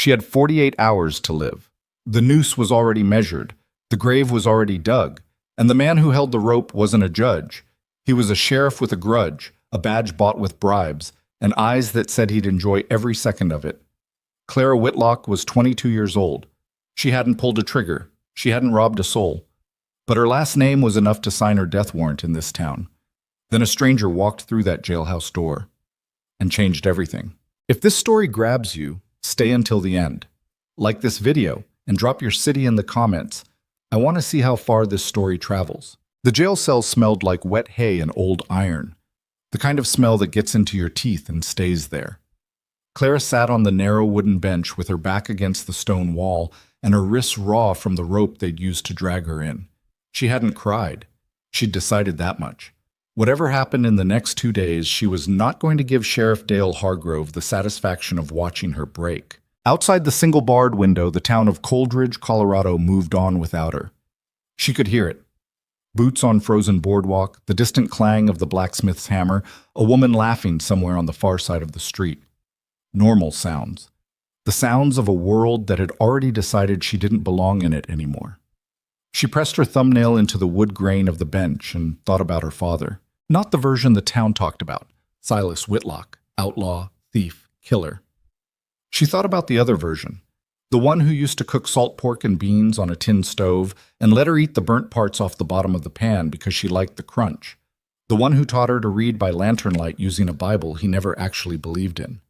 She had 48 hours to live. The noose was already measured, the grave was already dug, and the man who held the rope wasn't a judge. He was a sheriff with a grudge, a badge bought with bribes, and eyes that said he'd enjoy every second of it. Clara Whitlock was 22 years old. She hadn't pulled a trigger. She hadn't robbed a soul. But her last name was enough to sign her death warrant in this town. Then a stranger walked through that jailhouse door and changed everything. If this story grabs you, stay until the end. Like this video and drop your city in the comments. I want to see how far this story travels. The jail cell smelled like wet hay and old iron, the kind of smell that gets into your teeth and stays there. Clara sat on the narrow wooden bench with her back against the stone wall and her wrists raw from the rope they'd used to drag her in. She hadn't cried. She'd decided that much. Whatever happened in the next 2 days, she was not going to give Sheriff Dale Hargrove the satisfaction of watching her break. Outside the single-barred window, the town of Coldridge, Colorado moved on without her. She could hear it. Boots on frozen boardwalk, the distant clang of the blacksmith's hammer, a woman laughing somewhere on the far side of the street. Normal sounds. The sounds of a world that had already decided she didn't belong in it anymore. She pressed her thumbnail into the wood grain of the bench and thought about her father. Not the version the town talked about. Silas Whitlock, outlaw, thief, killer. She thought about the other version. The one who used to cook salt pork and beans on a tin stove and let her eat the burnt parts off the bottom of the pan because she liked the crunch. The one who taught her to read by lantern light using a Bible he never actually believed in.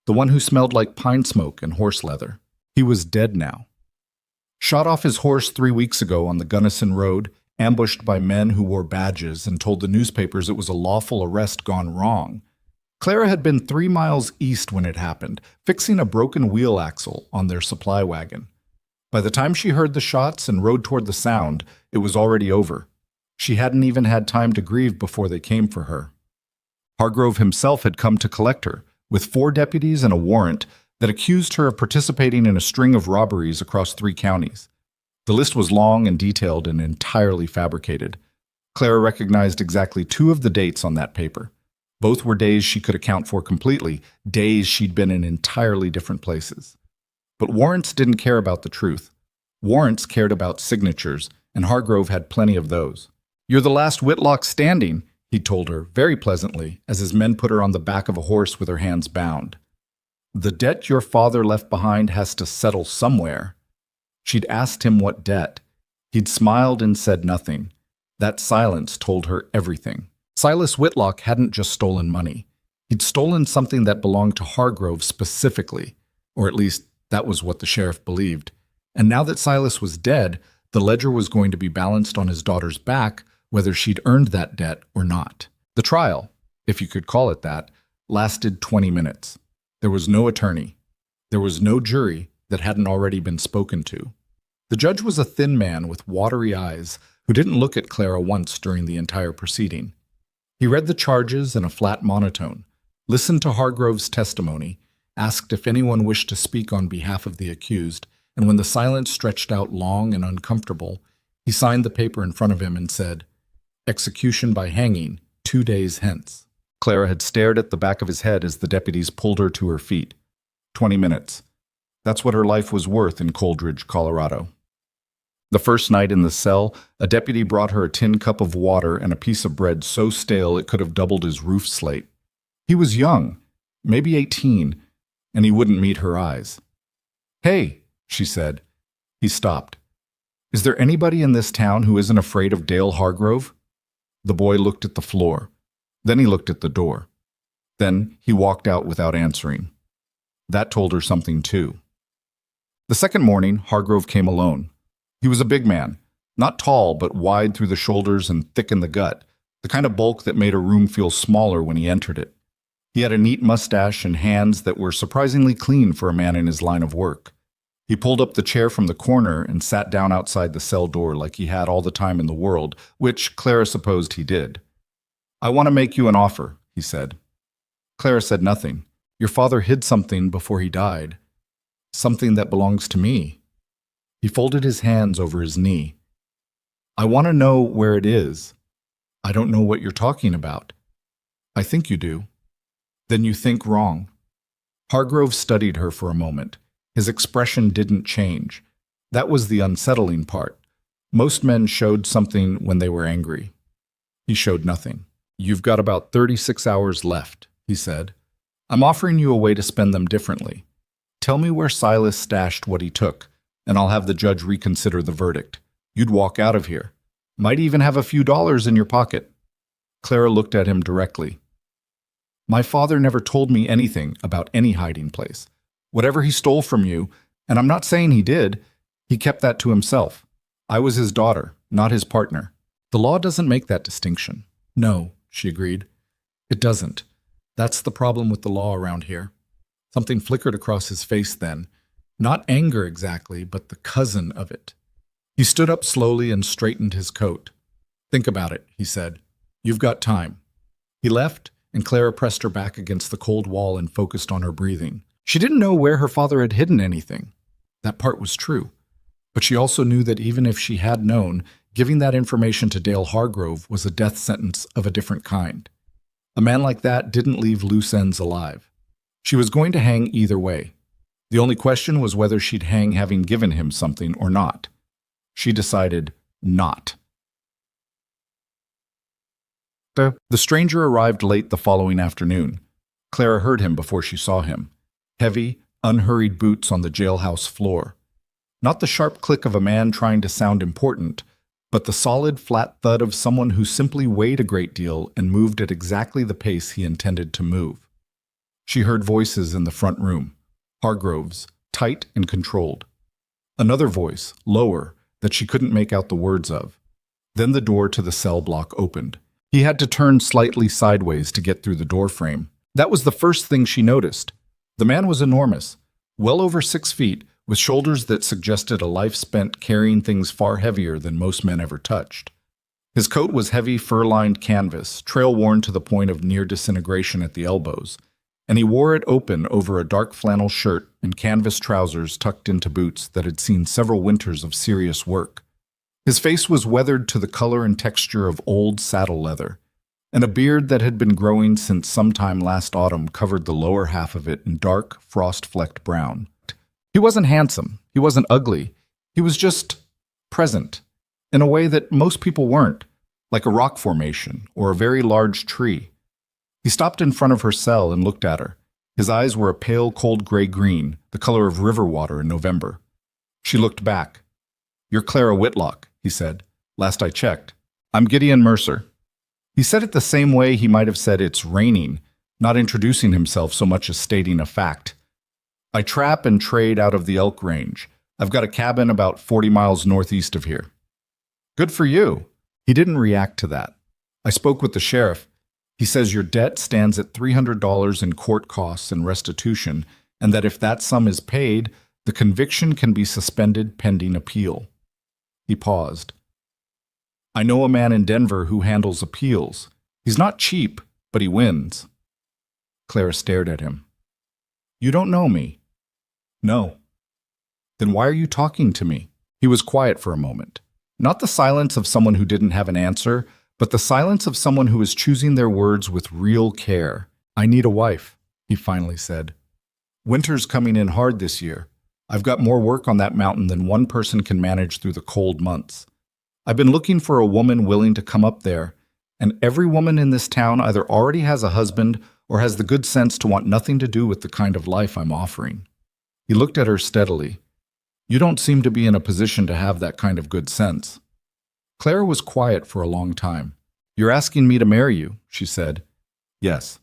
The one who smelled like pine smoke and horse leather. He was dead now. Shot off his horse 3 weeks ago on the Gunnison Road, ambushed by men who wore badges and told the newspapers it was a lawful arrest gone wrong. Clara had been 3 miles east when it happened, fixing a broken wheel axle on their supply wagon. By the time she heard the shots and rode toward the sound, it was already over. She hadn't even had time to grieve before they came for her. Hargrove himself had come to collect her, with 4 deputies and a warrant that accused her of participating in a string of robberies across 3 counties. The list was long and detailed and entirely fabricated. Clara recognized exactly 2 of the dates on that paper. Both were days she could account for completely, days she'd been in entirely different places. But warrants didn't care about the truth. Warrants cared about signatures, and Hargrove had plenty of those. "You're the last Whitlock standing," he told her, very pleasantly, as his men put her on the back of a horse with her hands bound. "The debt your father left behind has to settle somewhere." She'd asked him what debt. He'd smiled and said nothing. That silence told her everything. Silas Whitlock hadn't just stolen money. He'd stolen something that belonged to Hargrove specifically, or at least that was what the sheriff believed. And now that Silas was dead, the ledger was going to be balanced on his daughter's back, whether she'd earned that debt or not. The trial, if you could call it that, lasted 20 minutes. There was no attorney. There was no jury that hadn't already been spoken to. The judge was a thin man with watery eyes who didn't look at Clara once during the entire proceeding. He read the charges in a flat monotone, listened to Hargrove's testimony, asked if anyone wished to speak on behalf of the accused, and when the silence stretched out long and uncomfortable, he signed the paper in front of him and said, "Execution by hanging, 2 days hence." Clara had stared at the back of his head as the deputies pulled her to her feet. 20 minutes. That's what her life was worth in Coldridge, Colorado. The first night in the cell, a deputy brought her a tin cup of water and a piece of bread so stale it could have doubled his roof slate. He was young, maybe 18, and he wouldn't meet her eyes. "Hey," she said. He stopped. "Is there anybody in this town who isn't afraid of Dale Hargrove?" The boy looked at the floor. Then he looked at the door. Then he walked out without answering. That told her something too. The second morning, Hargrove came alone. He was a big man, not tall but wide through the shoulders and thick in the gut, the kind of bulk that made a room feel smaller when he entered it. He had a neat mustache and hands that were surprisingly clean for a man in his line of work. He pulled up the chair from the corner and sat down outside the cell door like he had all the time in the world, which Clara supposed he did. "I want to make you an offer," he said. Clara said nothing. "Your father hid something before he died. Something that belongs to me." He folded his hands over his knee. "I want to know where it is. I don't know what you're talking about." "I think you do." "Then you think wrong." Hargrove studied her for a moment. His expression didn't change. That was the unsettling part. Most men showed something when they were angry. He showed nothing. "You've got about 36 hours left," he said. "I'm offering you a way to spend them differently. Tell me where Silas stashed what he took, and I'll have the judge reconsider the verdict. You'd walk out of here. Might even have a few dollars in your pocket." Clara looked at him directly. "My father never told me anything about any hiding place. Whatever he stole from you, and I'm not saying he did, he kept that to himself. I was his daughter, not his partner. The law doesn't make that distinction." "No," she agreed. "It doesn't. That's the problem with the law around here." Something flickered across his face then. Not anger exactly, but the cousin of it. He stood up slowly and straightened his coat. "Think about it," he said. "You've got time." He left, and Clara pressed her back against the cold wall and focused on her breathing. She didn't know where her father had hidden anything. That part was true. But she also knew that even if she had known, giving that information to Dale Hargrove was a death sentence of a different kind. A man like that didn't leave loose ends alive. She was going to hang either way. The only question was whether she'd hang having given him something or not. She decided not. The stranger arrived late the following afternoon. Clara heard him before she saw him. Heavy, unhurried boots on the jailhouse floor. Not the sharp click of a man trying to sound important, but the solid, flat thud of someone who simply weighed a great deal and moved at exactly the pace he intended to move. She heard voices in the front room, Hargrove's, tight and controlled. Another voice, lower, that she couldn't make out the words of. Then the door to the cell block opened. He had to turn slightly sideways to get through the doorframe. That was the first thing she noticed. The man was enormous, well over 6 feet, with shoulders that suggested a life spent carrying things far heavier than most men ever touched. His coat was heavy fur-lined canvas, trail-worn to the point of near disintegration at the elbows, and he wore it open over a dark flannel shirt and canvas trousers tucked into boots that had seen several winters of serious work. His face was weathered to the color and texture of old saddle leather, and a beard that had been growing since sometime last autumn covered the lower half of it in dark, frost-flecked brown. He wasn't handsome, he wasn't ugly, he was just present, in a way that most people weren't, like a rock formation or a very large tree. He stopped in front of her cell and looked at her. His eyes were a pale, cold gray-green, the color of river water in November. She looked back. "You're Clara Whitlock," he said. "Last I checked. I'm Gideon Mercer." He said it the same way he might have said "it's raining," not introducing himself so much as stating a fact. "I trap and trade out of the Elk Range. I've got a cabin about 40 miles northeast of here." "Good for you." He didn't react to that. "I spoke with the sheriff. He says your debt stands at $300 in court costs and restitution, and that if that sum is paid, the conviction can be suspended pending appeal." He paused. "I know a man in Denver who handles appeals. He's not cheap, but he wins." Clara stared at him. "You don't know me?" "No." "Then why are you talking to me?" He was quiet for a moment. Not the silence of someone who didn't have an answer, but the silence of someone who was choosing their words with real care. "I need a wife," he finally said. "Winter's coming in hard this year. I've got more work on that mountain than one person can manage through the cold months. I've been looking for a woman willing to come up there, and every woman in this town either already has a husband or has the good sense to want nothing to do with the kind of life I'm offering." He looked at her steadily. "You don't seem to be in a position to have that kind of good sense." Clara was quiet for a long time. "You're asking me to marry you," she said. "Yes."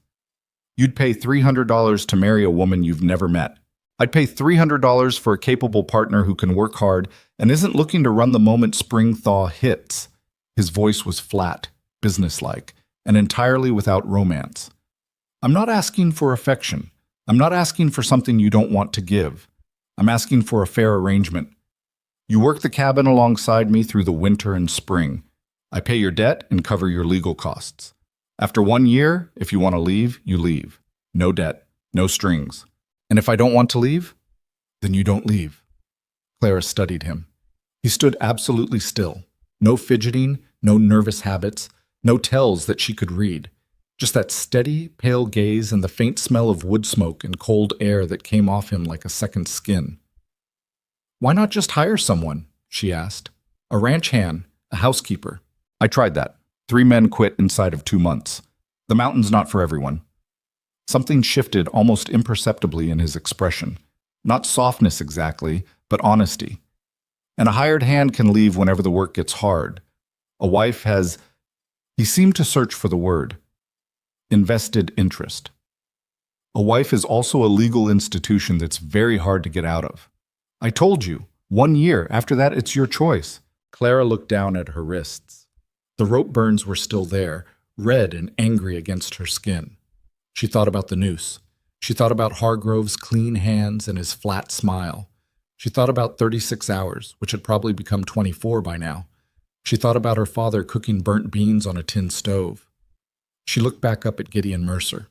"You'd pay $300 to marry a woman you've never met." "I'd pay $300 for a capable partner who can work hard and isn't looking to run the moment spring thaw hits." His voice was flat, businesslike, and entirely without romance. "I'm not asking for affection. I'm not asking for something you don't want to give. I'm asking for a fair arrangement. You work the cabin alongside me through the winter and spring. I pay your debt and cover your legal costs. After 1 year, if you want to leave, you leave. No debt, no strings. And if I don't want to leave, then you don't leave." Clara studied him. He stood absolutely still. No fidgeting, no nervous habits, no tells that she could read. Just that steady, pale gaze and the faint smell of wood smoke and cold air that came off him like a second skin. Why not just hire someone? She asked. A ranch hand, a housekeeper. I tried that. 3 men quit inside of 2 months. The mountain's not for everyone. Something shifted almost imperceptibly in his expression. Not softness exactly, but honesty. And a hired hand can leave whenever the work gets hard. A wife has, he seemed to search for the word, invested interest. A wife is also a legal institution that's very hard to get out of. I told you, 1 year. After that, it's your choice. Clara looked down at her wrists. The rope burns were still there, red and angry against her skin. She thought about the noose. She thought about Hargrove's clean hands and his flat smile. She thought about 36 hours, which had probably become 24 by now. She thought about her father cooking burnt beans on a tin stove. She looked back up at Gideon Mercer.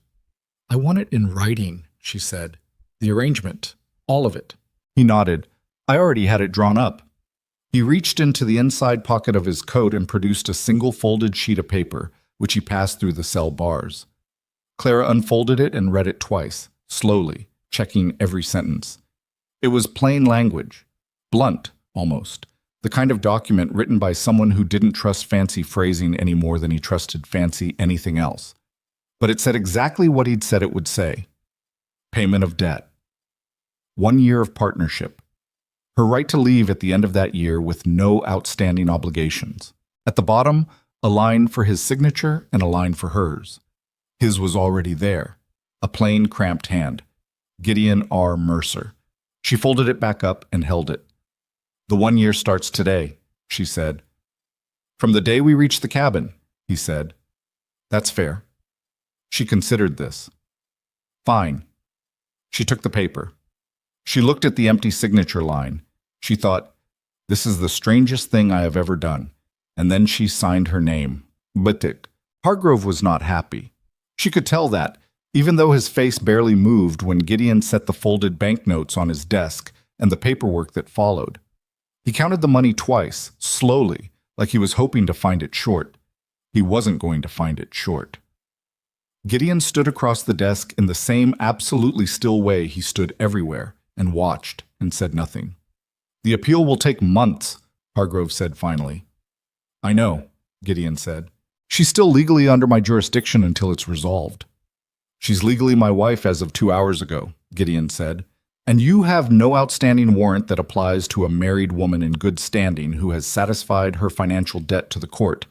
I want it in writing, she said. The arrangement. All of it. He nodded. I already had it drawn up. He reached into the inside pocket of his coat and produced a single folded sheet of paper, which he passed through the cell bars. Clara unfolded it and read it twice, slowly, checking every sentence. It was plain language, blunt, almost, the kind of document written by someone who didn't trust fancy phrasing any more than he trusted fancy anything else. But it said exactly what he'd said it would say. Payment of debt. 1 year of partnership. Her right to leave at the end of that year with no outstanding obligations. At the bottom, a line for his signature and a line for hers. His was already there. A plain, cramped hand. Gideon R. Mercer. She folded it back up and held it. The 1 year starts today, she said. From the day we reached the cabin, he said. That's fair. She considered this. Fine. She took the paper. She looked at the empty signature line. She thought, this is the strangest thing I have ever done. And then she signed her name. Bittik. Hargrove was not happy. She could tell that, even though his face barely moved when Gideon set the folded banknotes on his desk and the paperwork that followed. He counted the money twice, slowly, like he was hoping to find it short. He wasn't going to find it short. Gideon stood across the desk in the same absolutely still way he stood everywhere, and watched and said nothing. The appeal will take months, Hargrove said finally. I know, Gideon said. She's still legally under my jurisdiction until it's resolved. She's legally my wife as of 2 hours ago, Gideon said. And you have no outstanding warrant that applies to a married woman in good standing who has satisfied her financial debt to the court.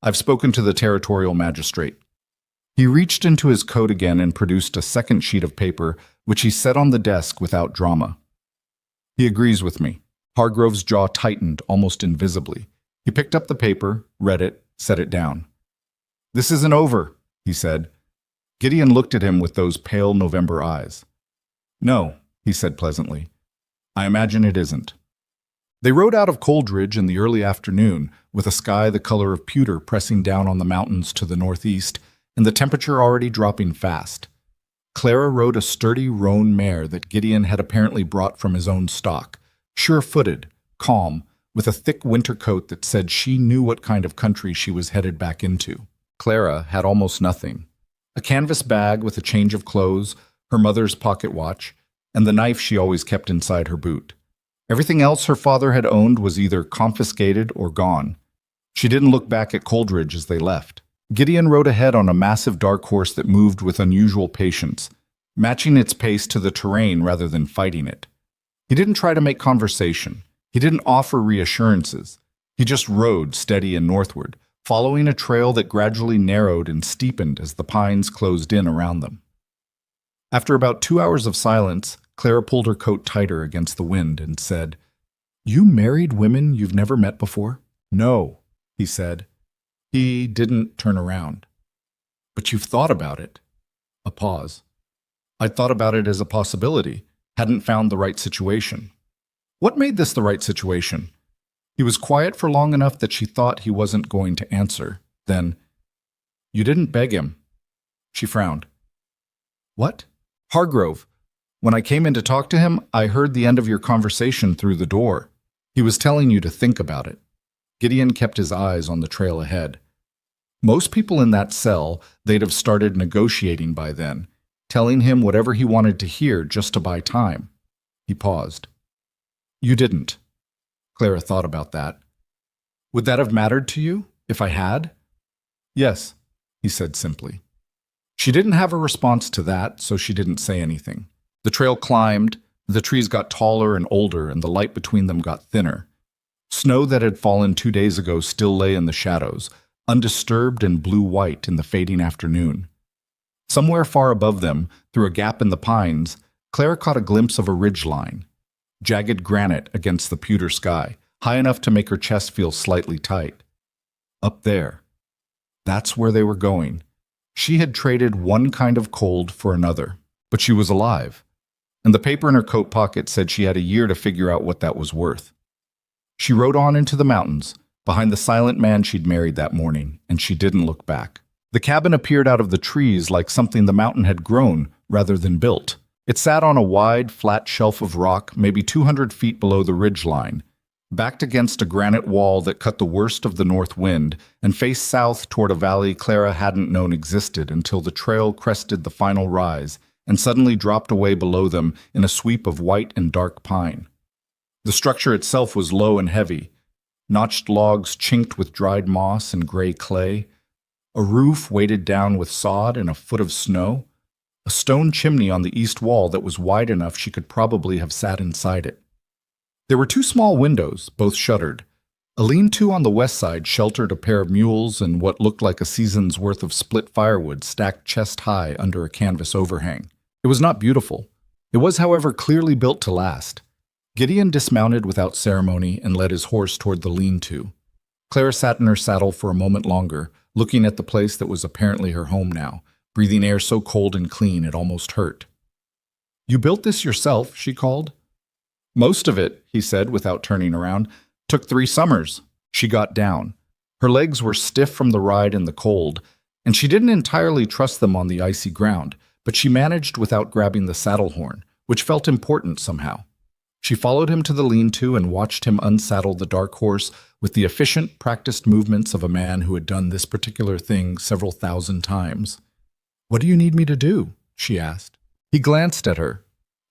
I've spoken to the territorial magistrate. He reached into his coat again and produced a second sheet of paper, which he set on the desk without drama. He agrees with me. Hargrove's jaw tightened almost invisibly. He picked up the paper, read it, set it down. This isn't over, he said. Gideon looked at him with those pale November eyes. No, he said pleasantly. I imagine it isn't. They rode out of Coldridge in the early afternoon, with a sky the color of pewter pressing down on the mountains to the northeast, and the temperature already dropping fast. Clara rode a sturdy roan mare that Gideon had apparently brought from his own stock, sure-footed, calm, with a thick winter coat that said she knew what kind of country she was headed back into. Clara had almost nothing. A canvas bag with a change of clothes, her mother's pocket watch, and the knife she always kept inside her boot. Everything else her father had owned was either confiscated or gone. She didn't look back at Coldridge as they left. Gideon rode ahead on a massive dark horse that moved with unusual patience, matching its pace to the terrain rather than fighting it. He didn't try to make conversation. He didn't offer reassurances. He just rode steady and northward, following a trail that gradually narrowed and steepened as the pines closed in around them. After about 2 hours of silence, Clara pulled her coat tighter against the wind and said, You married women you've never met before? No, he said. He didn't turn around. But you've thought about it. A pause. I'd thought about it as a possibility, hadn't found the right situation. What made this the right situation? He was quiet for long enough that she thought he wasn't going to answer. Then, You didn't beg him. She frowned. What? Hargrove. When I came in to talk to him, I heard the end of your conversation through the door. He was telling you to think about it. Gideon kept his eyes on the trail ahead. Most people in that cell, they'd have started negotiating by then, telling him whatever he wanted to hear just to buy time. He paused. You didn't. Clara thought about that. Would that have mattered to you, if I had? Yes, he said simply. She didn't have a response to that, so she didn't say anything. The trail climbed, the trees got taller and older, and the light between them got thinner. Snow that had fallen 2 days ago still lay in the shadows, undisturbed and blue-white in the fading afternoon. Somewhere far above them, through a gap in the pines, Clara caught a glimpse of a ridgeline, jagged granite against the pewter sky, high enough to make her chest feel slightly tight. Up there. That's where they were going. She had traded one kind of cold for another, but she was alive, and the paper in her coat pocket said she had a year to figure out what that was worth. She rode on into the mountains, behind the silent man she'd married that morning, and she didn't look back. The cabin appeared out of the trees like something the mountain had grown rather than built. It sat on a wide, flat shelf of rock, maybe 200 feet below the ridgeline, backed against a granite wall that cut the worst of the north wind and faced south toward a valley Clara hadn't known existed until the trail crested the final rise and suddenly dropped away below them in a sweep of white and dark pine. The structure itself was low and heavy, notched logs chinked with dried moss and gray clay, a roof weighted down with sod and a foot of snow, a stone chimney on the east wall that was wide enough she could probably have sat inside it. There were 2 small windows, both shuttered. A lean-to on the west side sheltered a pair of mules and what looked like a season's worth of split firewood stacked chest-high under a canvas overhang. It was not beautiful. It was, however, clearly built to last. Gideon dismounted without ceremony and led his horse toward the lean-to. Clara sat in her saddle for a moment longer, looking at the place that was apparently her home now, breathing air so cold and clean it almost hurt. "You built this yourself?" she called. "Most of it," he said without turning around. "Took 3 summers." She got down. Her legs were stiff from the ride in the cold, and she didn't entirely trust them on the icy ground, but she managed without grabbing the saddle horn, which felt important somehow. She followed him to the lean-to and watched him unsaddle the dark horse with the efficient, practiced movements of a man who had done this particular thing several thousand times. "What do you need me to do?" she asked. He glanced at her,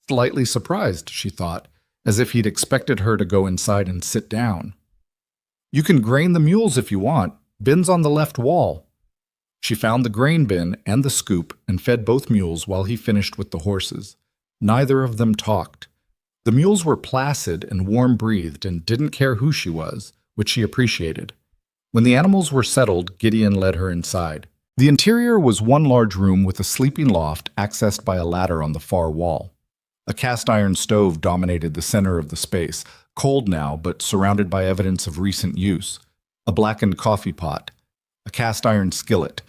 slightly surprised, she thought, as if he'd expected her to go inside and sit down. "You can grain the mules if you want. Bin's on the left wall." She found the grain bin and the scoop and fed both mules while he finished with the horses. Neither of them talked. The mules were placid and warm-breathed and didn't care who she was, which she appreciated. When the animals were settled, Gideon led her inside. The interior was one large room with a sleeping loft accessed by a ladder on the far wall. A cast-iron stove dominated the center of the space, cold now but surrounded by evidence of recent use. A blackened coffee pot, a cast-iron skillet,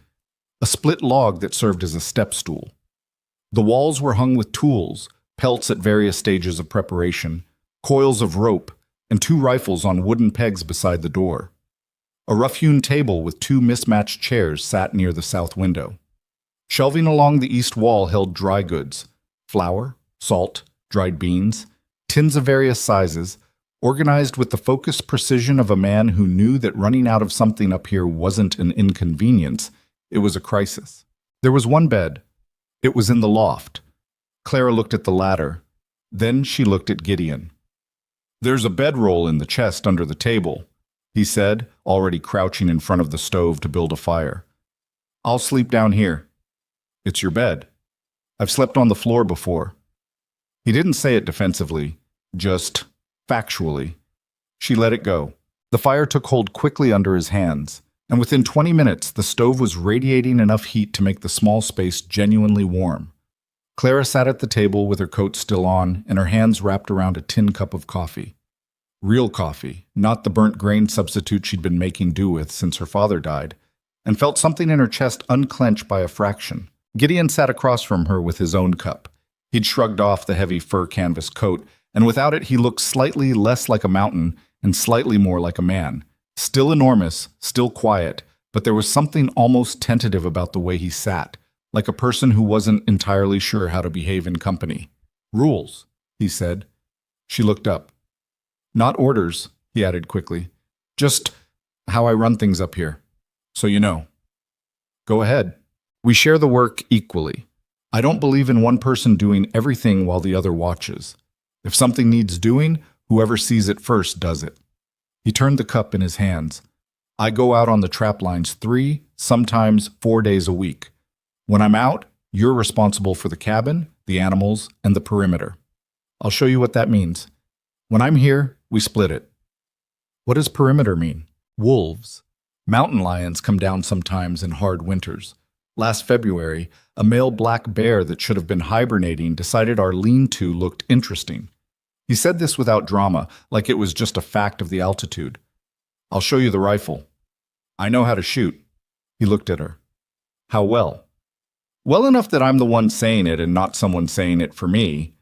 a split log that served as a step stool. The walls were hung with tools, pelts at various stages of preparation, coils of rope, and 2 rifles on wooden pegs beside the door. A rough-hewn table with 2 mismatched chairs sat near the south window. Shelving along the east wall held dry goods, flour, salt, dried beans, tins of various sizes, organized with the focused precision of a man who knew that running out of something up here wasn't an inconvenience, it was a crisis. There was one bed. It was in the loft. Clara looked at the ladder. Then she looked at Gideon. "There's a bedroll in the chest under the table," he said, already crouching in front of the stove to build a fire. "I'll sleep down here." "It's your bed. I've slept on the floor before." He didn't say it defensively, just factually. She let it go. The fire took hold quickly under his hands, and within 20 minutes the stove was radiating enough heat to make the small space genuinely warm. Clara sat at the table with her coat still on and her hands wrapped around a tin cup of coffee. Real coffee, not the burnt grain substitute she'd been making do with since her father died, and felt something in her chest unclench by a fraction. Gideon sat across from her with his own cup. He'd shrugged off the heavy fur canvas coat, and without it he looked slightly less like a mountain and slightly more like a man. Still enormous, still quiet, but there was something almost tentative about the way he sat, like a person who wasn't entirely sure how to behave in company. "Rules," he said. She looked up. "Not orders," he added quickly. "Just how I run things up here. So you know." "Go ahead. We share the work equally. I don't believe in one person doing everything while the other watches. If something needs doing, Whoever sees it first does it. He turned the cup in his hands. I go out on the trap lines 3, sometimes 4 days a week. When I'm out, you're responsible for the cabin, the animals, and the perimeter. I'll show you what that means. When I'm here, we split it. What does perimeter mean? Wolves. Mountain lions come down sometimes in hard winters. Last February, a male black bear that should have been hibernating decided our lean-to looked interesting. He said this without drama, like it was just a fact of the altitude. I'll show you the rifle. I know how to shoot. He looked at her. How well? Well enough that I'm the one saying it and not someone saying it for me.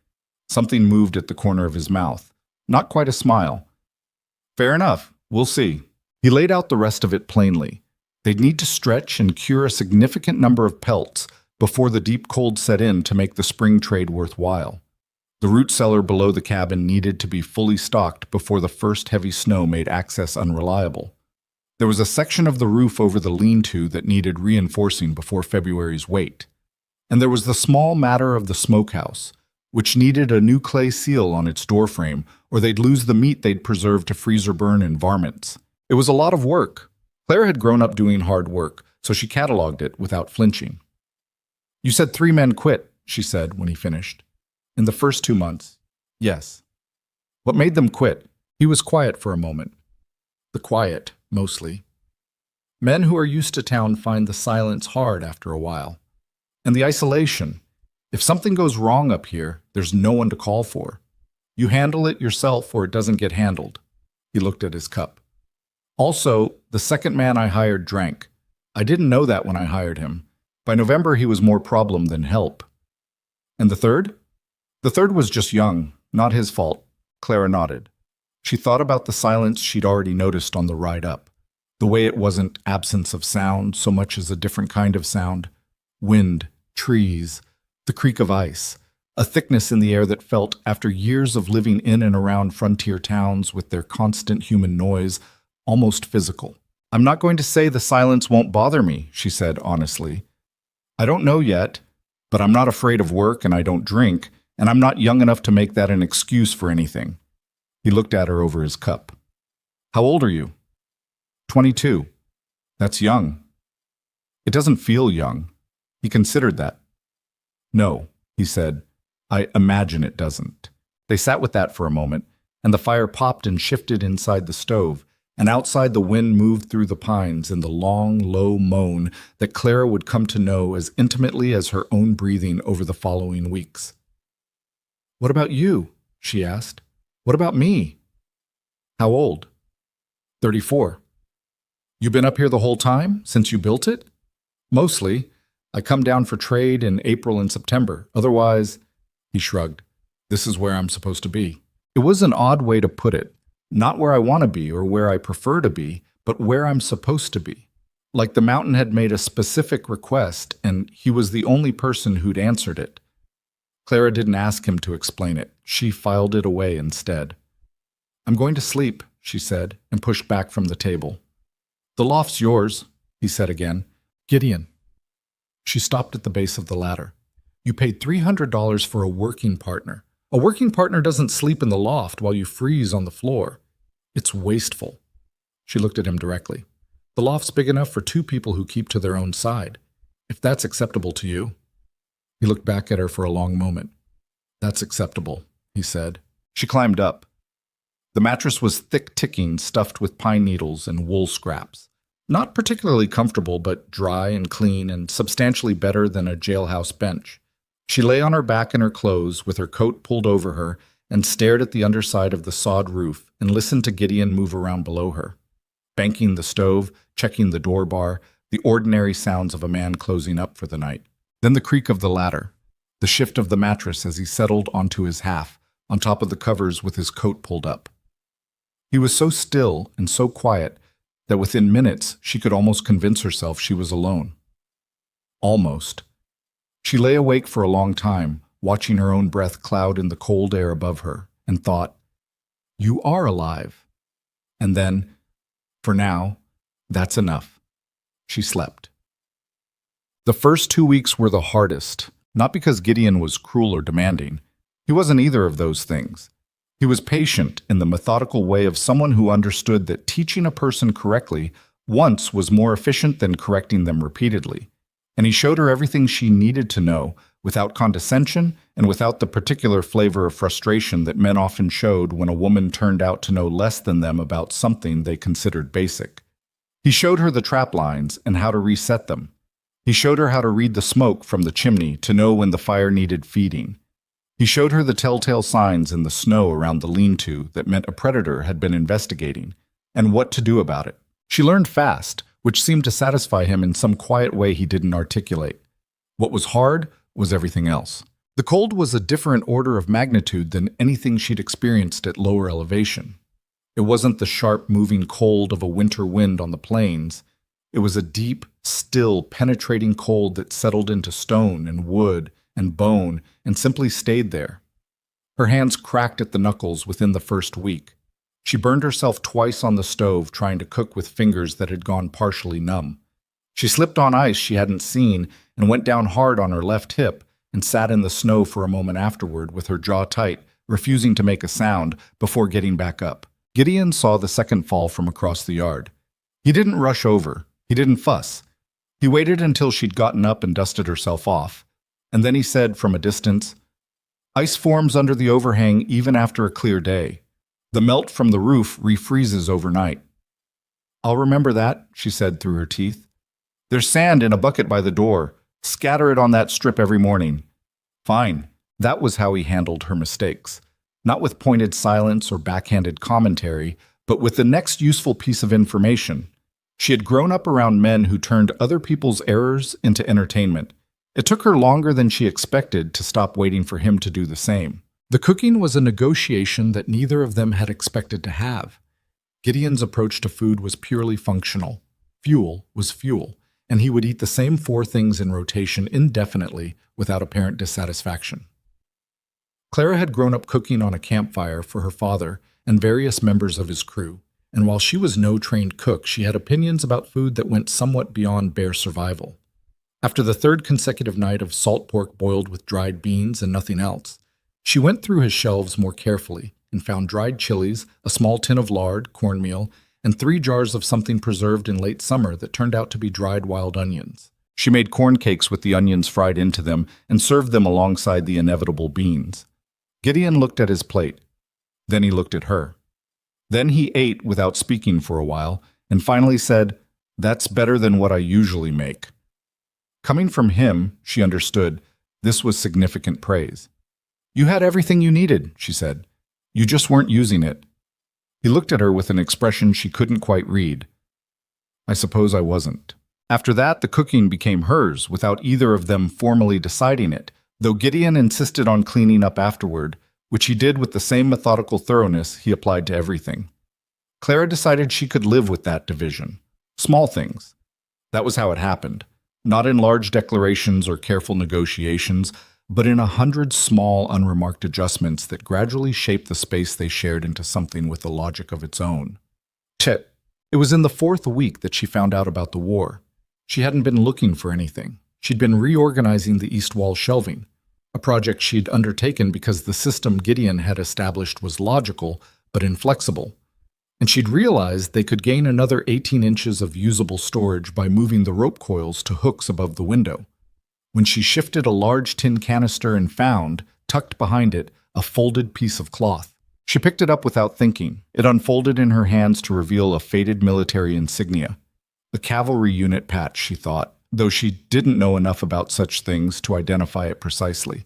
Something moved at the corner of his mouth. Not quite a smile. Fair enough. We'll see. He laid out the rest of it plainly. They'd need to stretch and cure a significant number of pelts before the deep cold set in to make the spring trade worthwhile. The root cellar below the cabin needed to be fully stocked before the first heavy snow made access unreliable. There was a section of the roof over the lean-to that needed reinforcing before February's wait. And there was the small matter of the smokehouse, which needed a new clay seal on its doorframe, or they'd lose the meat they'd preserved to freezer burn in varmints. It was a lot of work. Claire had grown up doing hard work, so she cataloged it without flinching. You said 3 men quit, she said when he finished. In the first 2 months. Yes. What made them quit? He was quiet for a moment. The quiet, mostly. Men who are used to town find the silence hard after a while. And the isolation. If something goes wrong up here, there's no one to call for. You handle it yourself or it doesn't get handled. He looked at his cup. Also, the second man I hired drank. I didn't know that when I hired him. By November, he was more problem than help. And the third? The third was just young, not his fault. Clara nodded. She thought about the silence she'd already noticed on the ride up. The way it wasn't absence of sound so much as a different kind of sound. Wind, trees, the creak of ice, a thickness in the air that felt, after years of living in and around frontier towns with their constant human noise, almost physical. I'm not going to say the silence won't bother me, she said honestly. I don't know yet, but I'm not afraid of work and I don't drink, and I'm not young enough to make that an excuse for anything. He looked at her over his cup. How old are you? 22. That's young. It doesn't feel young. He considered that. No, he said. I imagine it doesn't. They sat with that for a moment, and the fire popped and shifted inside the stove, and outside the wind moved through the pines in the long, low moan that Clara would come to know as intimately as her own breathing over the following weeks. What about you? She asked. What about me? How old? 34. You been up here the whole time, since you built it? Mostly. I come down for trade in April and September. Otherwise, he shrugged. This is where I'm supposed to be. It was an odd way to put it. Not where I want to be or where I prefer to be, but where I'm supposed to be. Like the mountain had made a specific request, and he was the only person who'd answered it. Clara didn't ask him to explain it. She filed it away instead. I'm going to sleep, she said, and pushed back from the table. The loft's yours, he said again. Gideon. She stopped at the base of the ladder. You paid $300 for a working partner. A working partner doesn't sleep in the loft while you freeze on the floor. It's wasteful. She looked at him directly. The loft's big enough for 2 people who keep to their own side. If that's acceptable to you. He looked back at her for a long moment. That's acceptable, he said. She climbed up. The mattress was thick ticking, stuffed with pine needles and wool scraps. Not particularly comfortable, but dry and clean and substantially better than a jailhouse bench. She lay on her back in her clothes with her coat pulled over her and stared at the underside of the sod roof and listened to Gideon move around below her. Banking the stove, checking the door bar, the ordinary sounds of a man closing up for the night. Then the creak of the ladder, the shift of the mattress as he settled onto his half, on top of the covers with his coat pulled up. He was so still and so quiet that within minutes she could almost convince herself she was alone. Almost. She lay awake for a long time, watching her own breath cloud in the cold air above her, and thought, you are alive. And then, for now, that's enough. She slept. The first 2 weeks were the hardest, not because Gideon was cruel or demanding. He wasn't either of those things. He was patient in the methodical way of someone who understood that teaching a person correctly once was more efficient than correcting them repeatedly. And he showed her everything she needed to know, without condescension and without the particular flavor of frustration that men often showed when a woman turned out to know less than them about something they considered basic. He showed her the trap lines and how to reset them. He showed her how to read the smoke from the chimney to know when the fire needed feeding. He showed her the telltale signs in the snow around the lean-to that meant a predator had been investigating, and what to do about it. She learned fast, which seemed to satisfy him in some quiet way he didn't articulate. What was hard was everything else. The cold was a different order of magnitude than anything she'd experienced at lower elevation. It wasn't the sharp, moving cold of a winter wind on the plains. It was a deep, still, penetrating cold that settled into stone and wood and bone and simply stayed there. Her hands cracked at the knuckles within the first week. She burned herself twice on the stove trying to cook with fingers that had gone partially numb. She slipped on ice she hadn't seen and went down hard on her left hip and sat in the snow for a moment afterward with her jaw tight, refusing to make a sound before getting back up. Gideon saw the second fall from across the yard. He didn't rush over. He didn't fuss. He waited until she'd gotten up and dusted herself off. And then he said from a distance, "Ice forms under the overhang even after a clear day. The melt from the roof refreezes overnight." "I'll remember that," she said through her teeth. "There's sand in a bucket by the door. Scatter it on that strip every morning." Fine. That was how he handled her mistakes. Not with pointed silence or backhanded commentary, but with the next useful piece of information. She had grown up around men who turned other people's errors into entertainment. It took her longer than she expected to stop waiting for him to do the same. The cooking was a negotiation that neither of them had expected to have. Gideon's approach to food was purely functional. Fuel was fuel, and he would eat the same 4 things in rotation indefinitely without apparent dissatisfaction. Clara had grown up cooking on a campfire for her father and various members of his crew, and while she was no trained cook, she had opinions about food that went somewhat beyond bare survival. After the 3rd consecutive night of salt pork boiled with dried beans and nothing else, she went through his shelves more carefully and found dried chilies, a small tin of lard, cornmeal, and 3 jars of something preserved in late summer that turned out to be dried wild onions. She made corn cakes with the onions fried into them and served them alongside the inevitable beans. Gideon looked at his plate. Then he looked at her. Then he ate without speaking for a while and finally said, "That's better than what I usually make." Coming from him, she understood, this was significant praise. "You had everything you needed," she said. "You just weren't using it." He looked at her with an expression she couldn't quite read. "I suppose I wasn't." After that, the cooking became hers without either of them formally deciding it, though Gideon insisted on cleaning up afterward, which he did with the same methodical thoroughness he applied to everything. Clara decided she could live with that division. Small things. That was how it happened. Not in large declarations or careful negotiations, but in 100 small, unremarked adjustments that gradually shaped the space they shared into something with a logic of its own. Chit. It was in the 4th week that she found out about the war. She hadn't been looking for anything. She'd been reorganizing the east wall shelving, a project she'd undertaken because the system Gideon had established was logical but inflexible. And she'd realized they could gain another 18 inches of usable storage by moving the rope coils to hooks above the window. When she shifted a large tin canister and found, tucked behind it, a folded piece of cloth. She picked it up without thinking. It unfolded in her hands to reveal a faded military insignia. A cavalry unit patch, she thought, though she didn't know enough about such things to identify it precisely.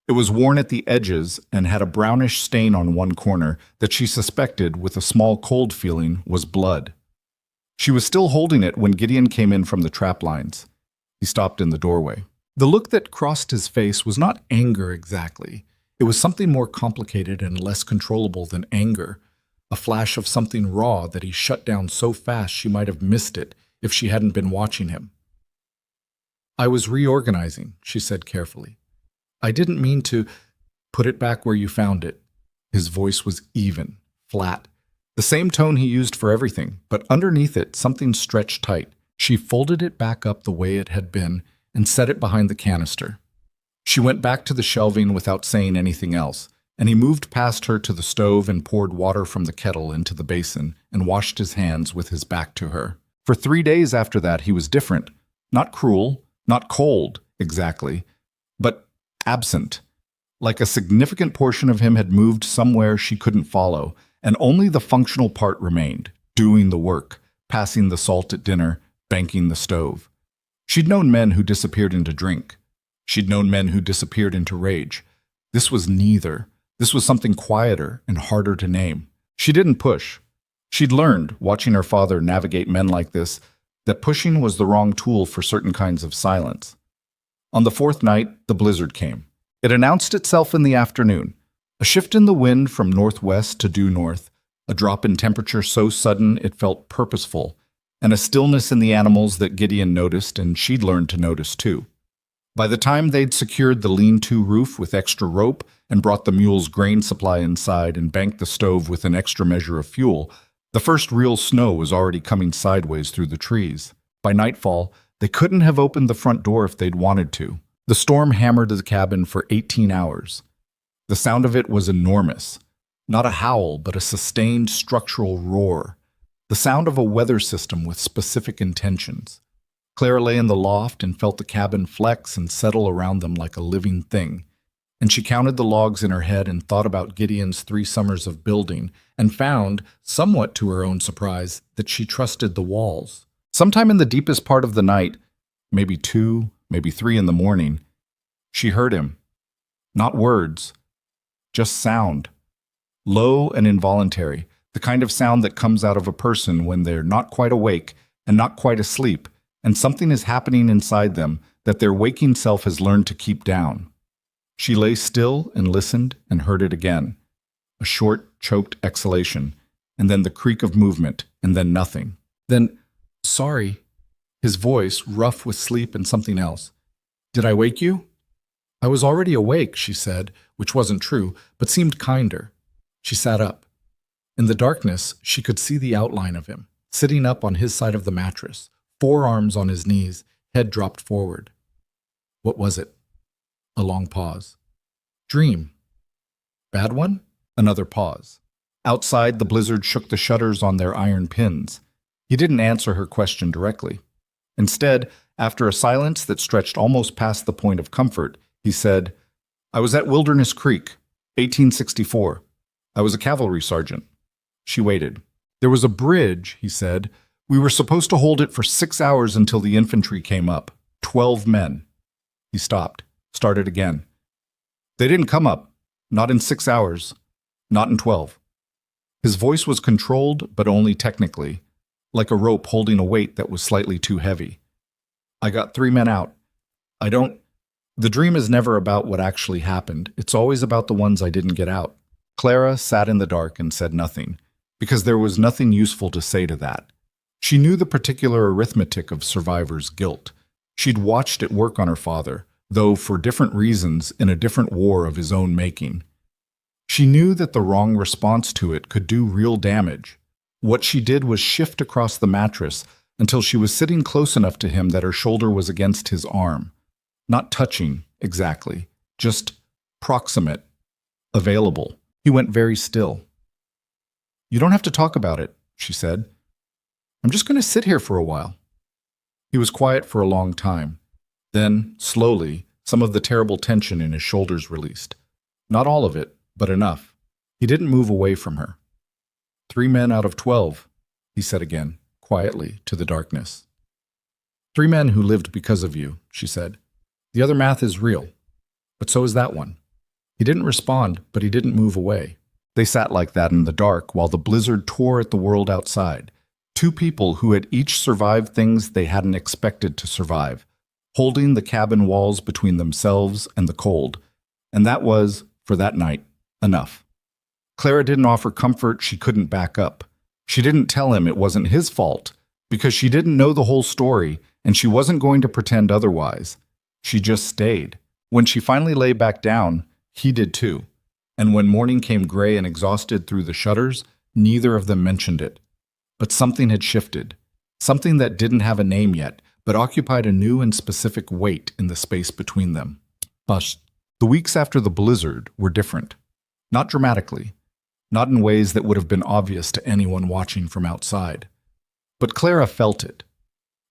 It was worn at the edges and had a brownish stain on one corner that she suspected, with a small cold feeling, was blood. She was still holding it when Gideon came in from the trap lines. He stopped in the doorway. The look that crossed his face was not anger exactly. It was something more complicated and less controllable than anger, a flash of something raw that he shut down so fast she might have missed it if she hadn't been watching him. "I was reorganizing," she said carefully. "I didn't mean to put it back where you found it." His voice was even, flat, the same tone he used for everything, but underneath it something stretched tight. She folded it back up the way it had been and set it behind the canister. She went back to the shelving without saying anything else, and he moved past her to the stove and poured water from the kettle into the basin and washed his hands with his back to her. For 3 days after that, he was different. Not cruel, not cold, exactly, but absent. Like a significant portion of him had moved somewhere she couldn't follow, and only the functional part remained, doing the work, passing the salt at dinner, banking the stove. She'd known men who disappeared into drink. She'd known men who disappeared into rage. This was neither. This was something quieter and harder to name. She didn't push. She'd learned, watching her father navigate men like this, that pushing was the wrong tool for certain kinds of silence. On the 4th night, the blizzard came. It announced itself in the afternoon. A shift in the wind from northwest to due north, a drop in temperature so sudden it felt purposeful, and a stillness in the animals that Gideon noticed and she'd learned to notice too. By the time they'd secured the lean-to roof with extra rope and brought the mule's grain supply inside and banked the stove with an extra measure of fuel, the first real snow was already coming sideways through the trees. By nightfall, they couldn't have opened the front door if they'd wanted to. The storm hammered the cabin for 18 hours. The sound of it was enormous. Not a howl, but a sustained structural roar. The sound of a weather system with specific intentions. Clara lay in the loft and felt the cabin flex and settle around them like a living thing. And she counted the logs in her head and thought about Gideon's 3 summers of building and found, somewhat to her own surprise, that she trusted the walls. Sometime in the deepest part of the night, maybe 2, maybe 3 in the morning, she heard him. Not words, just sound. Low and involuntary, the kind of sound that comes out of a person when they're not quite awake and not quite asleep, and something is happening inside them that their waking self has learned to keep down. She lay still and listened and heard it again. A short, choked exhalation, and then the creak of movement, and then nothing. Then, sorry, his voice, rough with sleep and something else. Did I wake you? I was already awake, she said, which wasn't true, but seemed kinder. She sat up. In the darkness, she could see the outline of him, sitting up on his side of the mattress, forearms on his knees, head dropped forward. What was it? A long pause. Dream. Bad one? Another pause. Outside, the blizzard shook the shutters on their iron pins. He didn't answer her question directly. Instead, after a silence that stretched almost past the point of comfort, he said, I was at Wilderness Creek, 1864. I was a cavalry sergeant. She waited. There was a bridge, he said. We were supposed to hold it for 6 hours until the infantry came up. 12 men. He stopped, started again. They didn't come up. Not in 6 hours. Not in 12. His voice was controlled, but only technically, like a rope holding a weight that was slightly too heavy. I got 3 men out. The dream is never about what actually happened. It's always about the ones I didn't get out. Clara sat in the dark and said nothing, because there was nothing useful to say to that. She knew the particular arithmetic of survivor's guilt. She'd watched it work on her father, though for different reasons in a different war of his own making. She knew that the wrong response to it could do real damage. What she did was shift across the mattress until she was sitting close enough to him that her shoulder was against his arm. Not touching, exactly, just proximate, available. He went very still. You don't have to talk about it, she said. I'm just going to sit here for a while. He was quiet for a long time. Then, slowly, some of the terrible tension in his shoulders released. Not all of it, but enough. He didn't move away from her. 3 men out of 12, he said again, quietly, to the darkness. 3 men who lived because of you, she said. The other math is real, but so is that one. He didn't respond, but he didn't move away. They sat like that in the dark while the blizzard tore at the world outside. 2 people who had each survived things they hadn't expected to survive, holding the cabin walls between themselves and the cold. And that was, for that night, enough. Clara didn't offer comfort she couldn't back up. She didn't tell him it wasn't his fault, because she didn't know the whole story, and she wasn't going to pretend otherwise. She just stayed. When she finally lay back down, he did too. And when morning came gray and exhausted through the shutters, neither of them mentioned it. But something had shifted. Something that didn't have a name yet, but occupied a new and specific weight in the space between them. But the weeks after the blizzard were different. Not dramatically, not in ways that would have been obvious to anyone watching from outside. But Clara felt it,